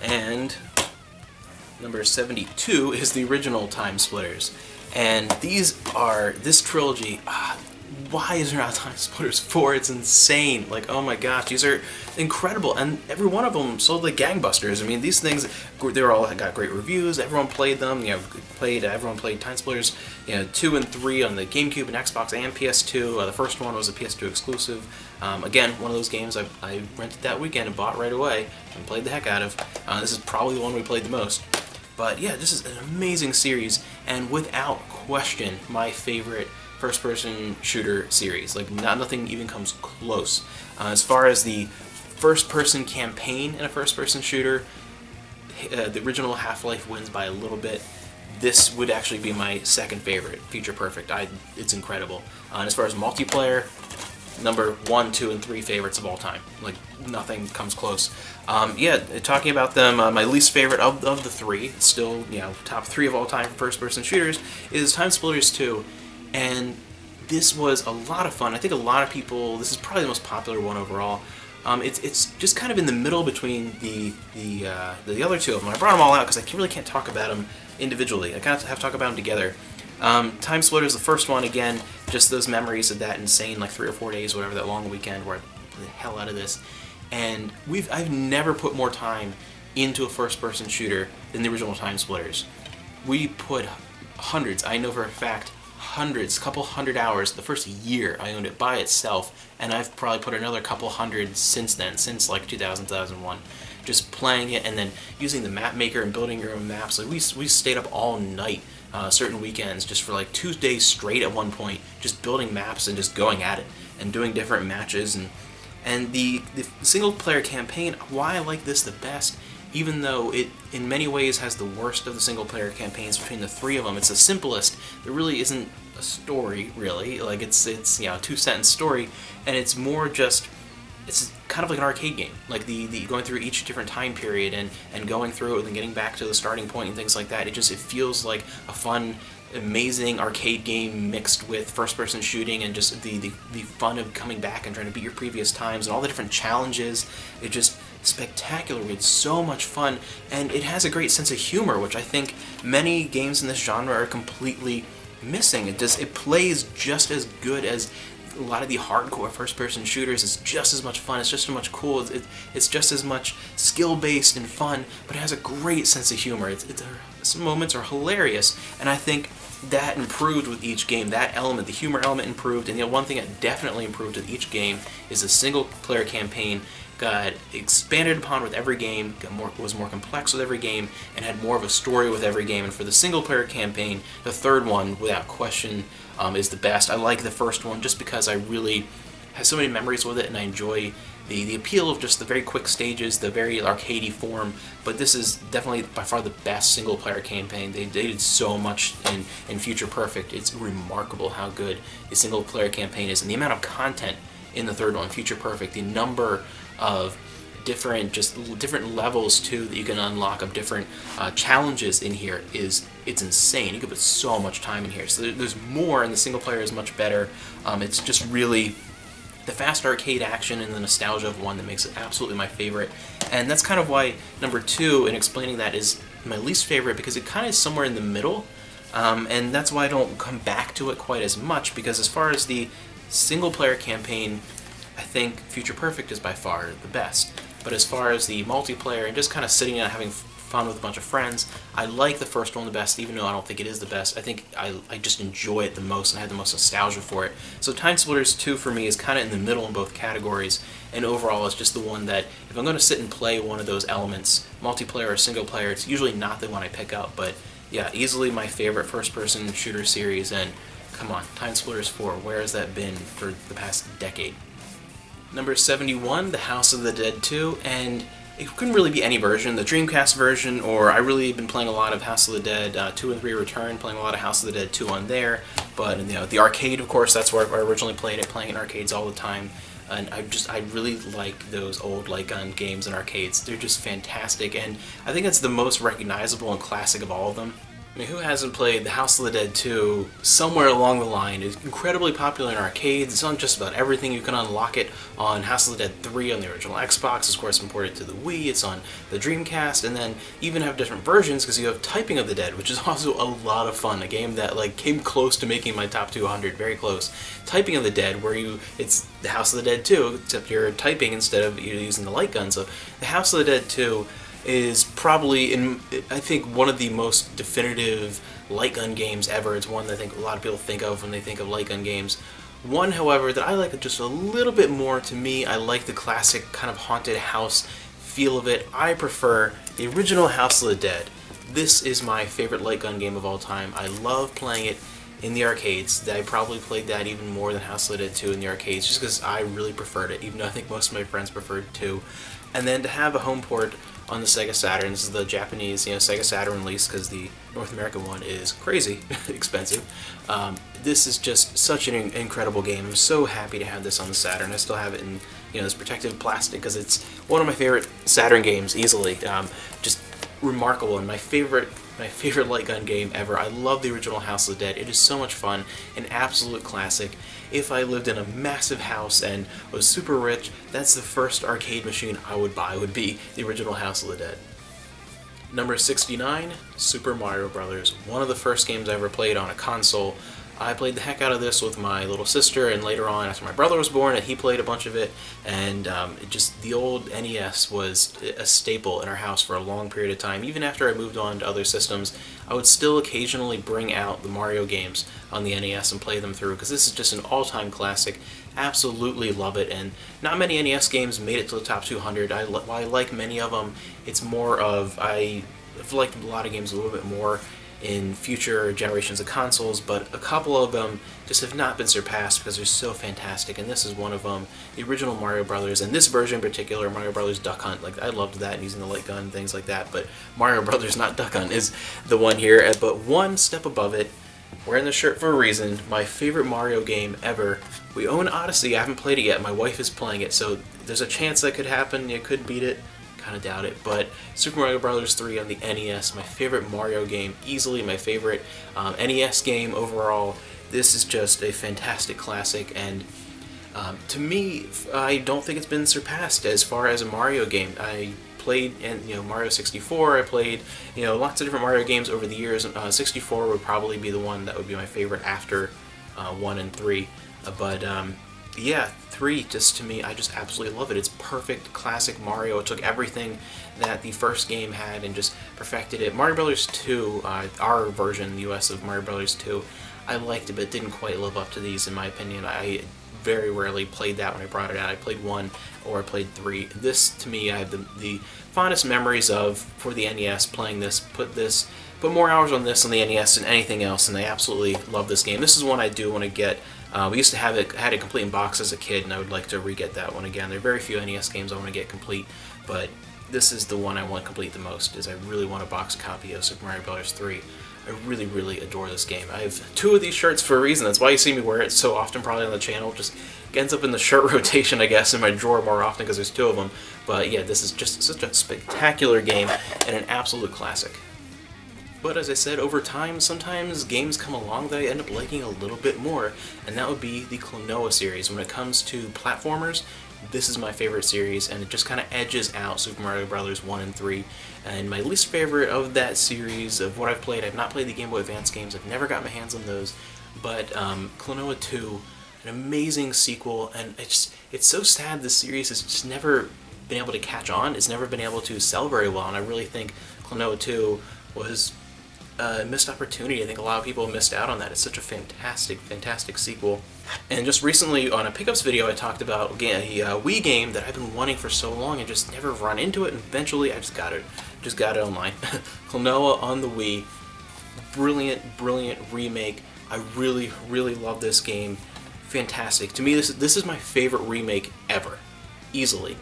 and number 72 is the original Timesplitters. And this trilogy, why is there not Timesplitters 4? It's insane. Like, oh my gosh, these are incredible, and every one of them sold like gangbusters. I mean, these things, they're all got great reviews. Everyone played them. Everyone played Timesplitters 2 and 3 on the GameCube and Xbox and PS2. The first one was a PS2 exclusive. Again, one of those games I rented that weekend and bought right away and played the heck out of. This is probably the one we played the most. But yeah, this is an amazing series, and without question, my favorite first-person shooter series. Like, nothing even comes close. As far as the first-person campaign in a first-person shooter, the original Half-Life wins by a little bit. This would actually be my second favorite, Future Perfect. It's incredible. And as far as multiplayer, number 1, 2, and 3 favorites of all time. Like, nothing comes close. Talking about them, my least favorite of the three, still, top 3 of all time for first-person shooters, is Timesplitters 2. And this was a lot of fun. I think a lot of people, this is probably the most popular one overall. It's just kind of in the middle between the other two of them. I brought them all out because I really can't talk about them individually. I kind of have to talk about them together. Timesplitters, the first one, again, just those memories of that insane, like 3 or 4 days, whatever, that long weekend where I played the hell out of this. And I've never put more time into a first-person shooter than the original Timesplitters. We put hundreds, I know for a fact, couple hundred hours the first year I owned it by itself, and I've probably put another couple hundred since then, since like 2000, 2001, just playing it and then using the map maker and building your own maps. Like we stayed up all night certain weekends just for like 2 days straight at one point, just building maps and just going at it and doing different matches. And the single player campaign, why I like this the best, even though it in many ways has the worst of the single player campaigns between the 3 of them, it's the simplest. There really isn't a story, really. Like, it's you know, a 2-sentence story, and it's more just, it's kind of like an arcade game. Like, the going through each different time period and going through it and then getting back to the starting point and things like that. It feels like a fun, amazing arcade game mixed with first-person shooting and just the fun of coming back and trying to beat your previous times and all the different challenges. It just spectacular. It's so much fun, and it has a great sense of humor, which I think many games in this genre are completely missing. It plays just as good as a lot of the hardcore first-person shooters. It's just as much fun. It's just as much cool. It's just as much skill-based and fun, but it has a great sense of humor. Some moments are hilarious, and I think that improved with each game. That element, the humor element, improved, and one thing that definitely improved with each game is the single-player campaign got expanded upon with every game, was more complex with every game, and had more of a story with every game. And for the single-player campaign, the third one, without question, is the best. I like the first one just because I really have so many memories with it, and I enjoy the appeal of just the very quick stages, the very arcadey form. But this is definitely by far the best single-player campaign. They did so much in Future Perfect. It's remarkable how good the single-player campaign is, and the amount of content in the third one, Future Perfect, the number of different levels too that you can unlock of different challenges in here it's insane. You can put so much time in here. So there's more, and the single player is much better. It's just really the fast arcade action and the nostalgia of one that makes it absolutely my favorite. And that's kind of why number 2, in explaining that, is my least favorite, because it kind of is somewhere in the middle. And that's why I don't come back to it quite as much, because as far as the single player campaign, I think Future Perfect is by far the best. But as far as the multiplayer and just kind of sitting and having fun with a bunch of friends, I like the first one the best, even though I don't think it is the best. I think I just enjoy it the most, and I have the most nostalgia for it. So Timesplitters 2 for me is kind of in the middle in both categories, and overall it's just the one that, if I'm going to sit and play one of those elements, multiplayer or single player, it's usually not the one I pick up. But yeah, easily my favorite first-person shooter series, and come on, Timesplitters 4, where has that been for the past decade? Number 71, The House of the Dead 2, and it couldn't really be any version, the Dreamcast version, or I really have been playing a lot of House of the Dead 2 and 3 Return, playing a lot of House of the Dead 2 on there, but the arcade, of course, that's where I originally played it, playing in arcades all the time, and I really like those old light gun games in arcades. They're just fantastic, and I think it's the most recognizable and classic of all of them. I mean, who hasn't played The House of the Dead 2 somewhere along the line? It's incredibly popular in arcades. It's on just about everything. You can unlock it on House of the Dead 3 on the original Xbox. Of course, imported to the Wii. It's on the Dreamcast, and then even have different versions, because you have Typing of the Dead, which is also a lot of fun. A game that came close to making my top 200, very close. Typing of the Dead, where it's The House of the Dead 2, except you're typing instead of using the light gun. So The House of the Dead 2 is probably, I think, one of the most definitive light gun games ever. It's one that I think a lot of people think of when they think of light gun games. One, however, that I like just a little bit more. To me, I like the classic kind of haunted house feel of it. I prefer the original House of the Dead. This is my favorite light gun game of all time. I love playing it in the arcades. I probably played that even more than House of the Dead 2 in the arcades, just because I really preferred it, even though I think most of my friends preferred it too. And then to have a home port on the Sega Saturn. This is the Japanese, Sega Saturn release, because the North American one is crazy expensive. This is just such an incredible game. I'm so happy to have this on the Saturn. I still have it in this protective plastic, because it's one of my favorite Saturn games easily. Just remarkable, and my favorite light gun game ever. I love the original House of the Dead. It is so much fun, an absolute classic. If I lived in a massive house and was super rich, that's the first arcade machine I would buy, would be the original House of the Dead. Number 69, Super Mario Brothers. One of the first games I ever played on a console. I played the heck out of this with my little sister, and later on, after my brother was born, and he played a bunch of it, and the old NES was a staple in our house for a long period of time. Even after I moved on to other systems, I would still occasionally bring out the Mario games on the NES and play them through, because this is just an all-time classic. Absolutely love it, and not many NES games made it to the top 200. While I like many of them, it's more of, I've liked a lot of games a little bit more in future generations of consoles, but a couple of them just have not been surpassed because they're so fantastic, and this is one of them. The original Mario Brothers, and this version in particular, Mario Brothers Duck Hunt, I loved that, and using the light gun and things like that, but Mario Brothers, not Duck Hunt, is the one here. But one step above it, Wearing this shirt for a reason. My favorite Mario game ever. We own Odyssey. I haven't played it yet. My wife is playing it, so there's a chance that could happen. You could beat it. Kind of doubt it. But Super Mario Bros. 3 on the NES, my favorite Mario game. Easily my favorite NES game overall. This is just a fantastic classic, and to me, I don't think it's been surpassed as far as a Mario game. I played, Mario 64. I played, lots of different Mario games over the years. 64 would probably be the one that would be my favorite after 1 and 3. But yeah, 3 just to me, I just absolutely love it. It's perfect classic Mario. It took everything that the first game had and just perfected it. Mario Bros. 2, our version in the US of Mario Bros. 2, I liked it, but it didn't quite live up to these in my opinion. I very rarely played that when I brought it out. I played 1 or I played 3. This, to me, I have the fondest memories of for the NES, playing this, put more hours on this on the NES than anything else, and I absolutely love this game. This is one I do want to get. We used to have it, had it complete in box as a kid, and I would like to re-get that one again. There are very few NES games I want to get complete, but this is the one I want complete the most, is I really want a box copy of Super Mario Bros. 3. I really, really adore this game. I have 2 of these shirts for a reason. That's why you see me wear it so often probably on the channel. Just ends up in the shirt rotation, I guess, in my drawer more often because there's 2 of them. But yeah, this is just such a spectacular game and an absolute classic. But as I said, over time, sometimes games come along that I end up liking a little bit more, and that would be the Klonoa series. When it comes to platformers, this is my favorite series, and it just kind of edges out Super Mario Bros. 1 and 3. And my least favorite of that series, of what I've played, I've not played the Game Boy Advance games, I've never got my hands on those, but Klonoa 2, an amazing sequel, and it's so sad this series has just never been able to catch on. It's never been able to sell very well, and I really think Klonoa 2 was a missed opportunity. I think a lot of people missed out on that. It's such a fantastic, fantastic sequel. And just recently on a pickups video I talked about a Wii game that I've been wanting for so long and just never run into it, and eventually I just got it online. Kanoa on the Wii. Brilliant, brilliant remake. I really, really love this game. Fantastic. To me, this is my favorite remake ever. Easily.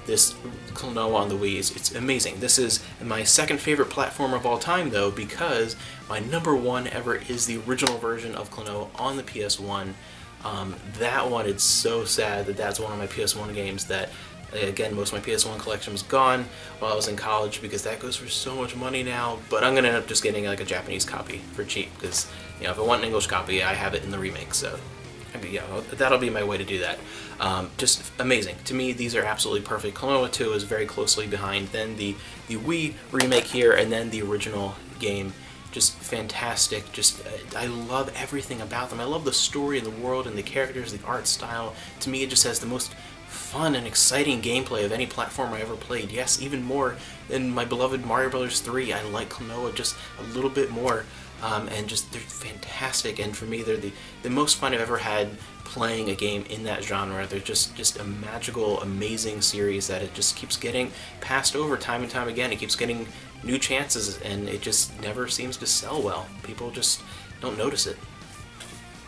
This Kanoa on the Wii it's amazing. This is my second favorite platformer of all time, though, because my number 1 ever is the original version of Kanoa on the PS1. That one, it's so sad that that's one of my PS1 games that, again, most of my PS1 collection was gone while I was in college because that goes for so much money now. But I'm gonna end up just getting like a Japanese copy for cheap because, if I want an English copy, I have it in the remake. So yeah, that'll be my way to do that. Just amazing. To me, these are absolutely perfect. Kanoa 2 is very closely behind, then the Wii remake here, and then the original game. Just fantastic. Just I love everything about them. I love the story and the world and the characters, the art style. To me, it just has the most fun and exciting gameplay of any platform I ever played. Yes, even more than my beloved Mario Bros. 3. I like Kanoa just a little bit more. And just, they're fantastic, and for me, they're the most fun I've ever had playing a game in that genre. They're just a magical, amazing series that it just keeps getting passed over time and time again. It keeps getting new chances, and it just never seems to sell well. People just don't notice it.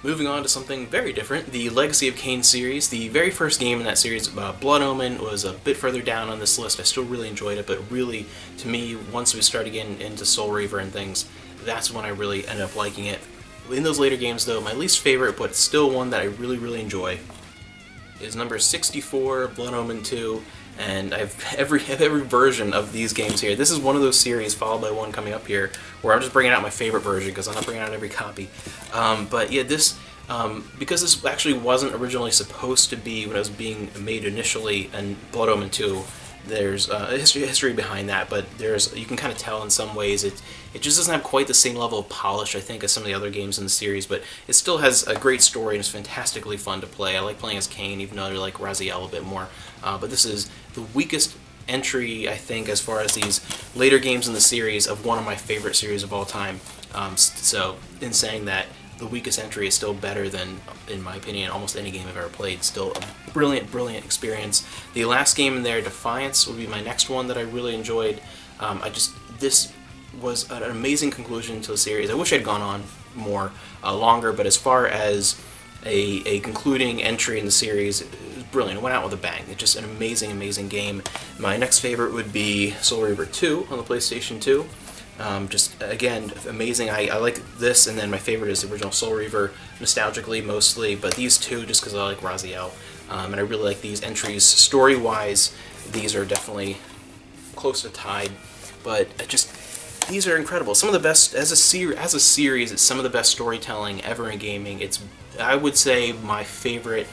Moving on to something very different, the Legacy of Kain series. The very first game in that series, Blood Omen, was a bit further down on this list. I still really enjoyed it, but really, to me, once we started getting into Soul Reaver and things, that's when I really ended up liking it. In those later games, though, my least favorite, but still one that I really, really enjoy, is number 64, Blood Omen 2, and I have every version of these games here. This is one of those series, followed by one coming up here, where I'm just bringing out my favorite version, because I'm not bringing out every copy. But yeah, this, because this actually wasn't originally supposed to be, when it was being made initially, and Blood Omen 2, there's a history behind that, but you can kind of tell in some ways it just doesn't have quite the same level of polish, I think, as some of the other games in the series, but it still has a great story and it's fantastically fun to play. I like playing as Kain, even though I like Raziel a bit more. But this is the weakest entry, I think, as far as these later games in the series, of one of my favorite series of all time. So, in saying that, the weakest entry is still better than, in my opinion, almost any game I've ever played. Still a brilliant, brilliant experience. The last game in there, Defiance, would be my next one that I really enjoyed. This was an amazing conclusion to the series. I wish I'd gone on more, longer, but as far as a concluding entry in the series, it was brilliant. It went out with a bang. It's just an amazing, amazing game. My next favorite would be Soul Reaver 2 on the PlayStation 2. Just again, amazing. I like this, and then my favorite is the original Soul Reaver, nostalgically mostly, but these two just because I like Raziel, and I really like these entries. Story-wise, these are definitely close to tied, but these are incredible. Some of the best as a series. It's some of the best storytelling ever in gaming. It's, I would say, my favorite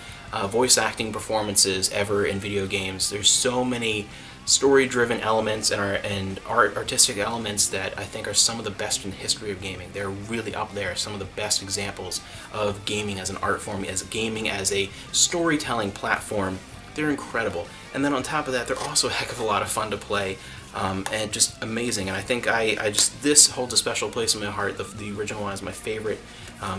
voice acting performances ever in video games. There's so many story-driven elements and artistic elements that I think are some of the best in the history of gaming. They're really up there. Some of the best examples of gaming as an art form, as gaming as a storytelling platform. They're incredible. And then on top of that, they're also a heck of a lot of fun to play. And just amazing, and I think this holds a special place in my heart. The original one is my favorite,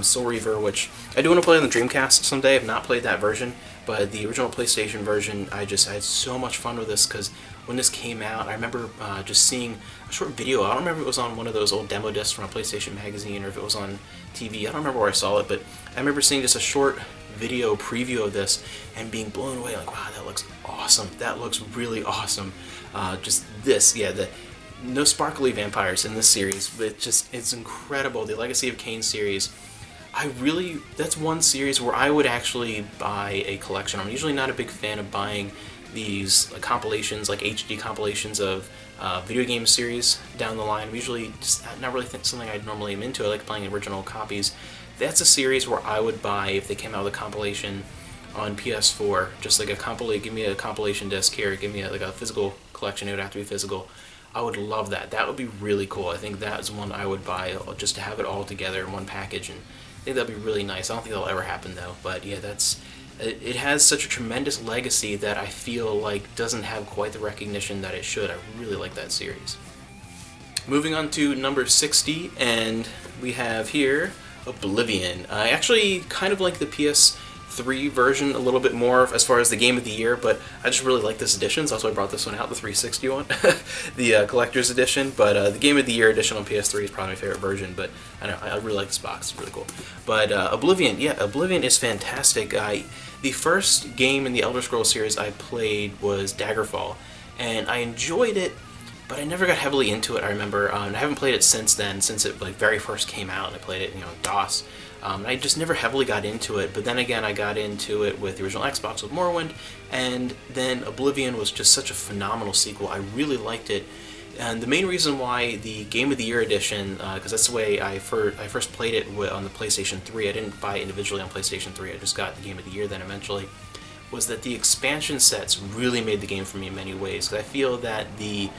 Soul Reaver, which I do want to play on the Dreamcast someday. I've not played that version, but the original PlayStation version, I had so much fun with this, because when this came out, I remember just seeing a short video. I don't remember if it was on one of those old demo discs from a PlayStation magazine or if it was on TV. I don't remember where I saw it, but I remember seeing just a short video preview of this and being blown away, like, wow, that looks awesome. That looks really awesome. No sparkly vampires in this series, but it's incredible. The Legacy of Kain series, that's one series where I would actually buy a collection. I'm usually not a big fan of buying these compilations, like HD compilations of video game series down the line. I'm usually just not really something I normally am into. I like playing original copies. That's a series where I would buy if they came out with a compilation on PS4, just like give me a compilation disc here, give me a physical collection. It would have to be physical. I would love that. That would be really cool. I think that is one I would buy, just to have it all together in one package, and I think that'd be really nice. I don't think that'll ever happen though, but yeah, it has such a tremendous legacy that I feel like doesn't have quite the recognition that it should. I really like that series. Moving on to number 60, and we have here Oblivion. I actually kind of like the PS3 version a little bit more as far as the game of the year, but I just really like this edition, so that's why I brought this one out, the 360 one, the collector's edition. But the game of the year edition on PS3 is probably my favorite version, but I really like this box. It's really cool. But Oblivion is fantastic. The first game in the Elder Scrolls series I played was Daggerfall, and I enjoyed it, but I never got heavily into it. I remember, and I haven't played it since then, since it very first came out, and I played it, DOS. I just never heavily got into it, but then again, I got into it with the original Xbox with Morrowind, and then Oblivion was just such a phenomenal sequel. I really liked it, and the main reason why the Game of the Year edition, because that's the way I first played it on the PlayStation 3. I didn't buy it individually on PlayStation 3. I just got the Game of the Year then eventually. Was that the expansion sets really made the game for me in many ways. Because I feel that the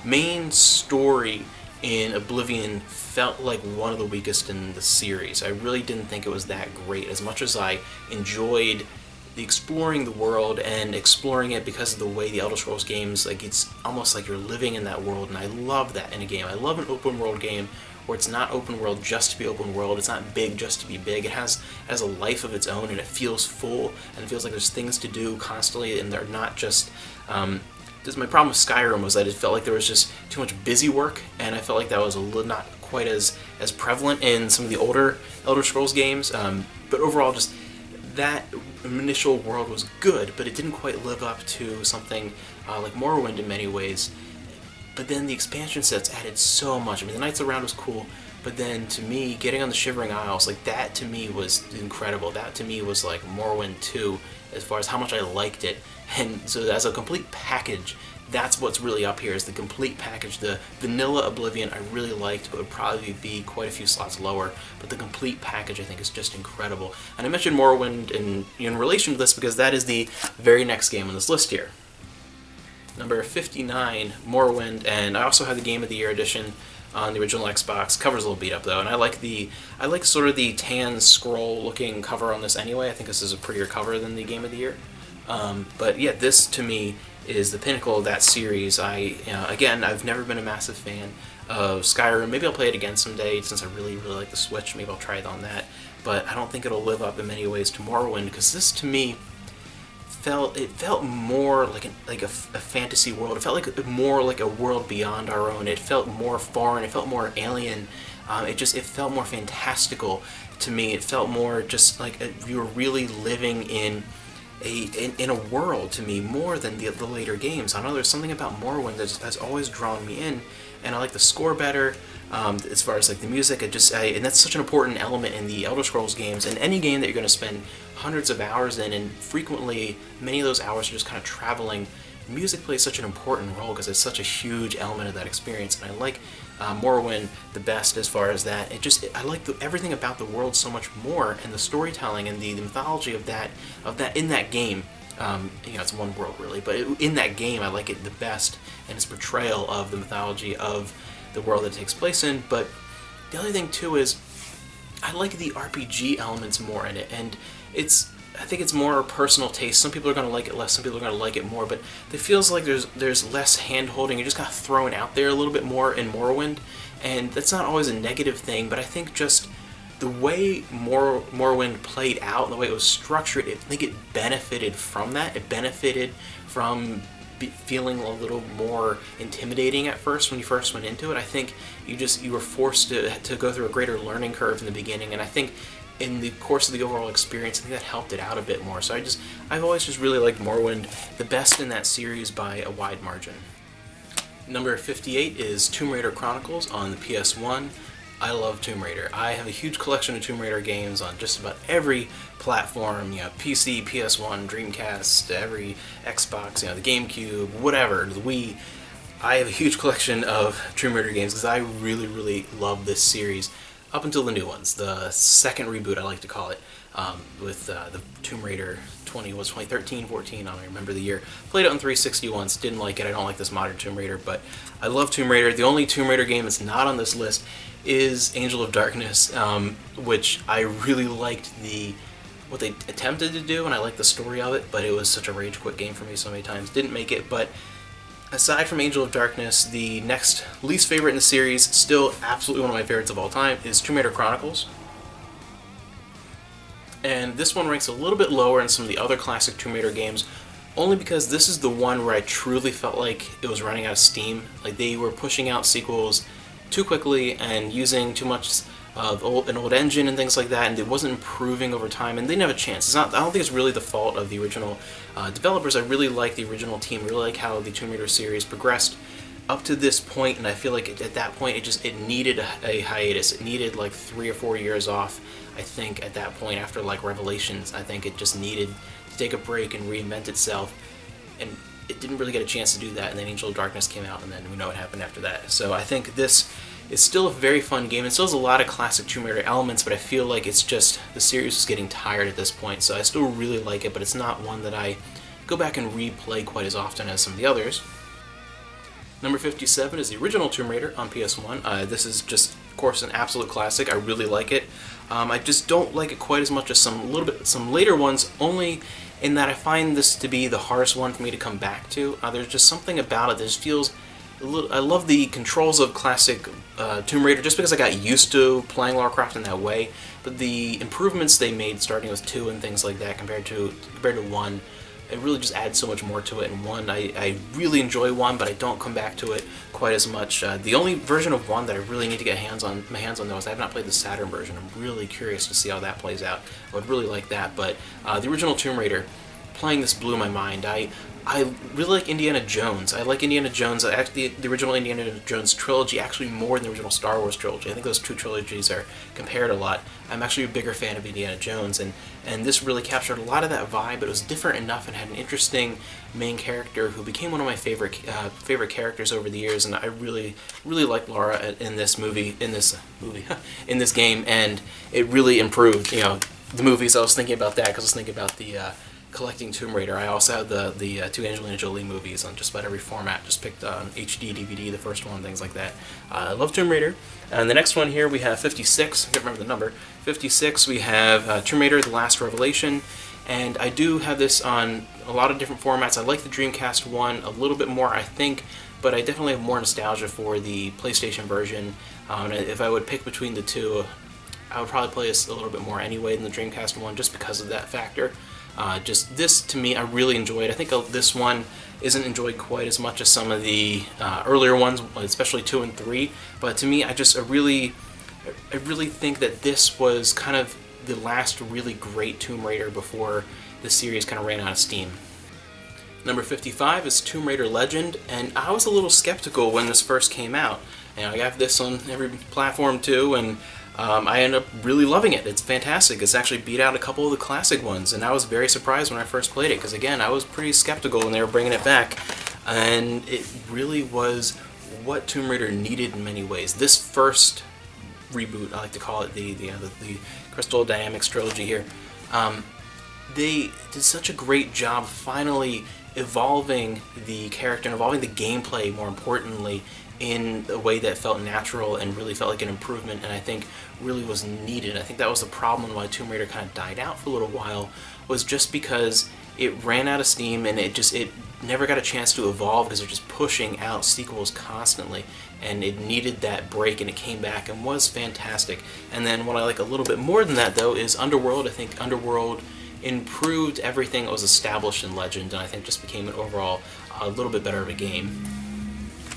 main story in Oblivion felt like one of the weakest in the series. I really didn't think it was that great. As much as I enjoyed exploring the world and exploring it because of the way the Elder Scrolls games, it's almost like you're living in that world, and I love that in a game. I love an open world game where it's not open world just to be open world, it's not big just to be big. It has a life of its own, and it feels full, and it feels like there's things to do constantly, and they're not just my problem with Skyrim was that it felt like there was just too much busy work, and I felt like that was not quite as prevalent in some of the older Elder Scrolls games. But overall, just that initial world was good, but it didn't quite live up to something like Morrowind in many ways. But then the expansion sets added so much. I mean, the Knights Around was cool, but then to me, getting on the Shivering Isles, that to me was incredible. That to me was like Morrowind 2 as far as how much I liked it. And so as a complete package, that's what's really up here, is the complete package. The vanilla Oblivion I really liked, but would probably be quite a few slots lower. But the complete package I think is just incredible. And I mentioned Morrowind in relation to this because that is the very next game on this list here. Number 59, Morrowind, and I also have the Game of the Year edition on the original Xbox. Cover's a little beat up though, and I like sort of the tan scroll looking cover on this anyway. I think this is a prettier cover than the Game of the Year. But yeah, this to me is the pinnacle of that series. Again, I've never been a massive fan of Skyrim. Maybe I'll play it again someday since I really, really like the Switch. Maybe I'll try it on that. But I don't think it'll live up in many ways to Morrowind, because this to me felt more like a fantasy world. It felt like more like a world beyond our own. It felt more foreign. It felt more alien. It felt more fantastical to me. It felt more just like you were really living in a world to me, more than the later games. I know there's something about Morrowind that's always drawn me in, and I like the score better. as far as like the music. And that's such an important element in the Elder Scrolls games, and any game that you're going to spend hundreds of hours in, and frequently many of those hours are just kind of traveling. Music plays such an important role because it's such a huge element of that experience, and I like Morrowind the best as far as that. I like everything about the world so much more, and the storytelling and the mythology of that in that game. It's one world really, but in that game I like it the best, and its portrayal of the mythology of the world that it takes place in. But the other thing too is I like the RPG elements more in it, and I think it's more personal taste. Some people are going to like it less, some people are going to like it more, but it feels like there's less hand-holding. You're just kind of thrown out there a little bit more in Morrowind, and that's not always a negative thing, but I think just the way Morrowind played out, and the way it was structured, I think it benefited from that. It benefited from feeling a little more intimidating at first when you first went into it. I think you were forced to go through a greater learning curve in the beginning, and I think in the course of the overall experience, I think that helped it out a bit more. So I've always just really liked Morrowind the best in that series by a wide margin. Number 58 is Tomb Raider Chronicles on the PS1. I love Tomb Raider. I have a huge collection of Tomb Raider games on just about every platform, PC, PS1, Dreamcast, every Xbox, the GameCube, whatever, the Wii. I have a huge collection of Tomb Raider games because I really, really love this series. Up until the new ones, the second reboot I like to call it, with the Tomb Raider 2013, 14, I don't remember the year. Played it on 360 once, didn't like it. I don't like this modern Tomb Raider, but I love Tomb Raider. The only Tomb Raider game that's not on this list is Angel of Darkness, which I really liked what they attempted to do, and I liked the story of it, but it was such a rage quit game for me so many times. Didn't make it, but aside from Angel of Darkness, the next least favorite in the series, still absolutely one of my favorites of all time, is Tomb Raider Chronicles. And this one ranks a little bit lower than some of the other classic Tomb Raider games, only because this is the one where I truly felt like it was running out of steam. Like, they were pushing out sequels too quickly and using too much of an old engine and things like that, and it wasn't improving over time, and they didn't have a chance. I don't think it's really the fault of the original developers. I really like the original team, really like how the Tomb Raider series progressed up to this point, and I feel like at that point it needed a hiatus. It needed like 3 or 4 years off, I think, at that point, after like Revelations. I think it just needed to take a break and reinvent itself, and it didn't really get a chance to do that, and then Angel of Darkness came out, and then we know what happened after that. So I think this is still a very fun game. It still has a lot of classic Tomb Raider elements, but I feel like it's just, the series is getting tired at this point, so I still really like it, but it's not one that I go back and replay quite as often as some of the others. Number 57 is the original Tomb Raider on PS1. This is just, of course, an absolute classic. I really like it. I just don't like it quite as much as some later ones, only in that I find this to be the hardest one for me to come back to. There's just something about it that just feels I love the controls of classic Tomb Raider just because I got used to playing Lara Croft in that way, but the improvements they made starting with 2 and things like that compared to 1, it really just adds so much more to it. And 1, I really enjoy 1, but I don't come back to it quite as much. The only version of 1 that I really need to get my hands on though is I have not played the Saturn version. I'm really curious to see how that plays out. I would really like that, but the original Tomb Raider, playing this blew my mind. I really like Indiana Jones. I like Indiana Jones, actually the original Indiana Jones trilogy, actually more than the original Star Wars trilogy. I think those 2 trilogies are compared a lot. I'm actually a bigger fan of Indiana Jones, and this really captured a lot of that vibe, but it was different enough and had an interesting main character who became one of my favorite characters over the years, and I really, really like Lara in this game, and it really improved, the movies. I was thinking about that because I was thinking about the collecting Tomb Raider. I also have the 2 Angelina Jolie movies on just about every format. Just picked HD, DVD, the first one, things like that. I love Tomb Raider. And the next one here we have 56. I can't remember the number. 56. We have Tomb Raider: The Last Revelation, and I do have this on a lot of different formats. I like the Dreamcast one a little bit more, I think, but I definitely have more nostalgia for the PlayStation version. If I would pick between the 2, I would probably play this a little bit more anyway than the Dreamcast one, just because of that factor. Just this, to me, I really enjoyed. I think this one isn't enjoyed quite as much as some of the earlier ones, especially 2 and 3. But to me, I really think that this was kind of the last really great Tomb Raider before the series kind of ran out of steam. Number 55 is Tomb Raider Legend, and I was a little skeptical when this first came out. And I have this on every platform too, and I end up really loving it. It's fantastic. It's actually beat out a couple of the classic ones, and I was very surprised when I first played it, because again, I was pretty skeptical when they were bringing it back, and it really was what Tomb Raider needed in many ways. This first reboot, I like to call it the Crystal Dynamics trilogy here, they did such a great job finally evolving the character and evolving the gameplay, more importantly, in a way that felt natural and really felt like an improvement, and I think really was needed. I think that was the problem why Tomb Raider kind of died out for a little while, was just because it ran out of steam and it never got a chance to evolve, because they're just pushing out sequels constantly, and it needed that break, and it came back and was fantastic. And then what I like a little bit more than that, though, is Underworld. I think Underworld improved everything that was established in Legend, and I think just became an overall a little bit better of a game.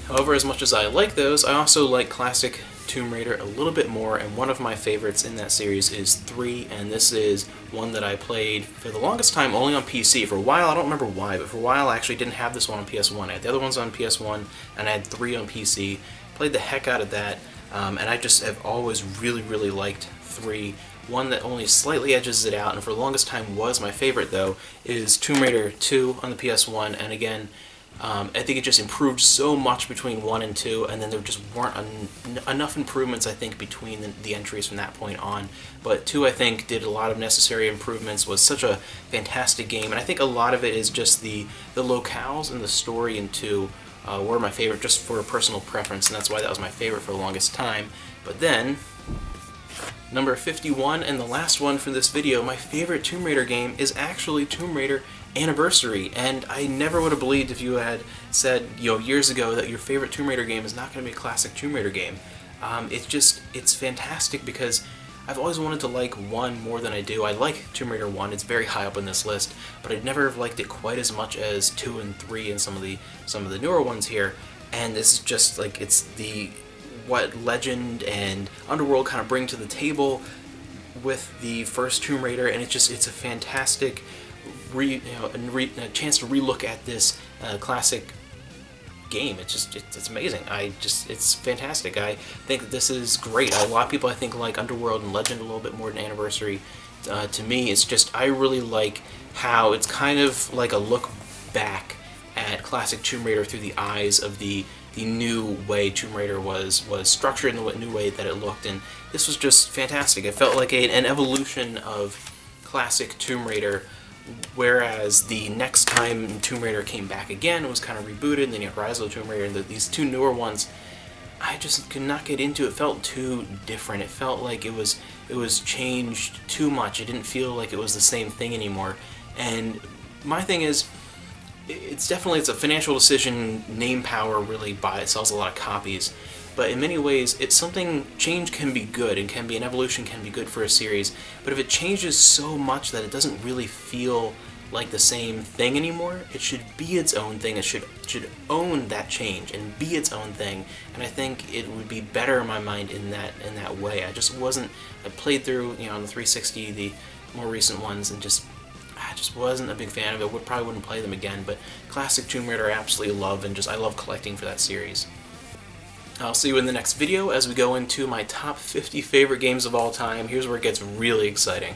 However, as much as I like those, I also like classic Tomb Raider a little bit more, and one of my favorites in that series is 3, and this is one that I played for the longest time only on PC. For a while, I don't remember why, but for a while I actually didn't have this one on PS1. I had the other ones on PS1, and I had 3 on PC. Played the heck out of that, and I just have always really liked 3. One that only slightly edges it out, and for the longest time was my favorite, though, is Tomb Raider 2 on the PS1, and again, I think it just improved so much between 1 and 2, and then there just weren't enough improvements, I think, between the entries from that point on. But 2, I think, did a lot of necessary improvements, was such a fantastic game, and I think a lot of it is just the locales and the story in 2 were my favorite, just for personal preference, and that's why that was my favorite for the longest time. But then, number 51, and the last one for this video, my favorite Tomb Raider game is actually Tomb Raider Anniversary, and I never would have believed if you had said, years ago that your favorite Tomb Raider game is not going to be a classic Tomb Raider game. It's fantastic, because I've always wanted to like 1 more than I do. I like Tomb Raider 1, it's very high up on this list, but I'd never have liked it quite as much as 2 and 3 and some of the newer ones here, and this is just like, it's what Legend and Underworld kind of bring to the table with the first Tomb Raider, and it's a fantastic a chance to relook at this classic game. It's amazing. It's fantastic. I think that this is great. A lot of people, I think, like Underworld and Legend a little bit more than Anniversary. To me, it's just, I really like how it's kind of like a look back at classic Tomb Raider through the eyes of the new way Tomb Raider was structured, and the new way that it looked, and this was just fantastic. It felt like an evolution of classic Tomb Raider, whereas the next time Tomb Raider came back again, it was kind of rebooted, and then you have Rise of the Tomb Raider, and these 2 newer ones, I just could not get into. It felt too different. It felt like it was changed too much. It didn't feel like it was the same thing anymore. And my thing is, it's a financial decision. Name power really sells a lot of copies, but in many ways, change can be good, and an evolution can be good for a series, but if it changes so much that it doesn't really feel like the same thing anymore, it should be its own thing. It should own that change and be its own thing, and I think it would be better in my mind in that way. I played through, on the 360, the more recent ones, and I just wasn't a big fan of it. Probably wouldn't play them again, but classic Tomb Raider I absolutely love, and I love collecting for that series. I'll see you in the next video as we go into my top 50 favorite games of all time. Here's where it gets really exciting.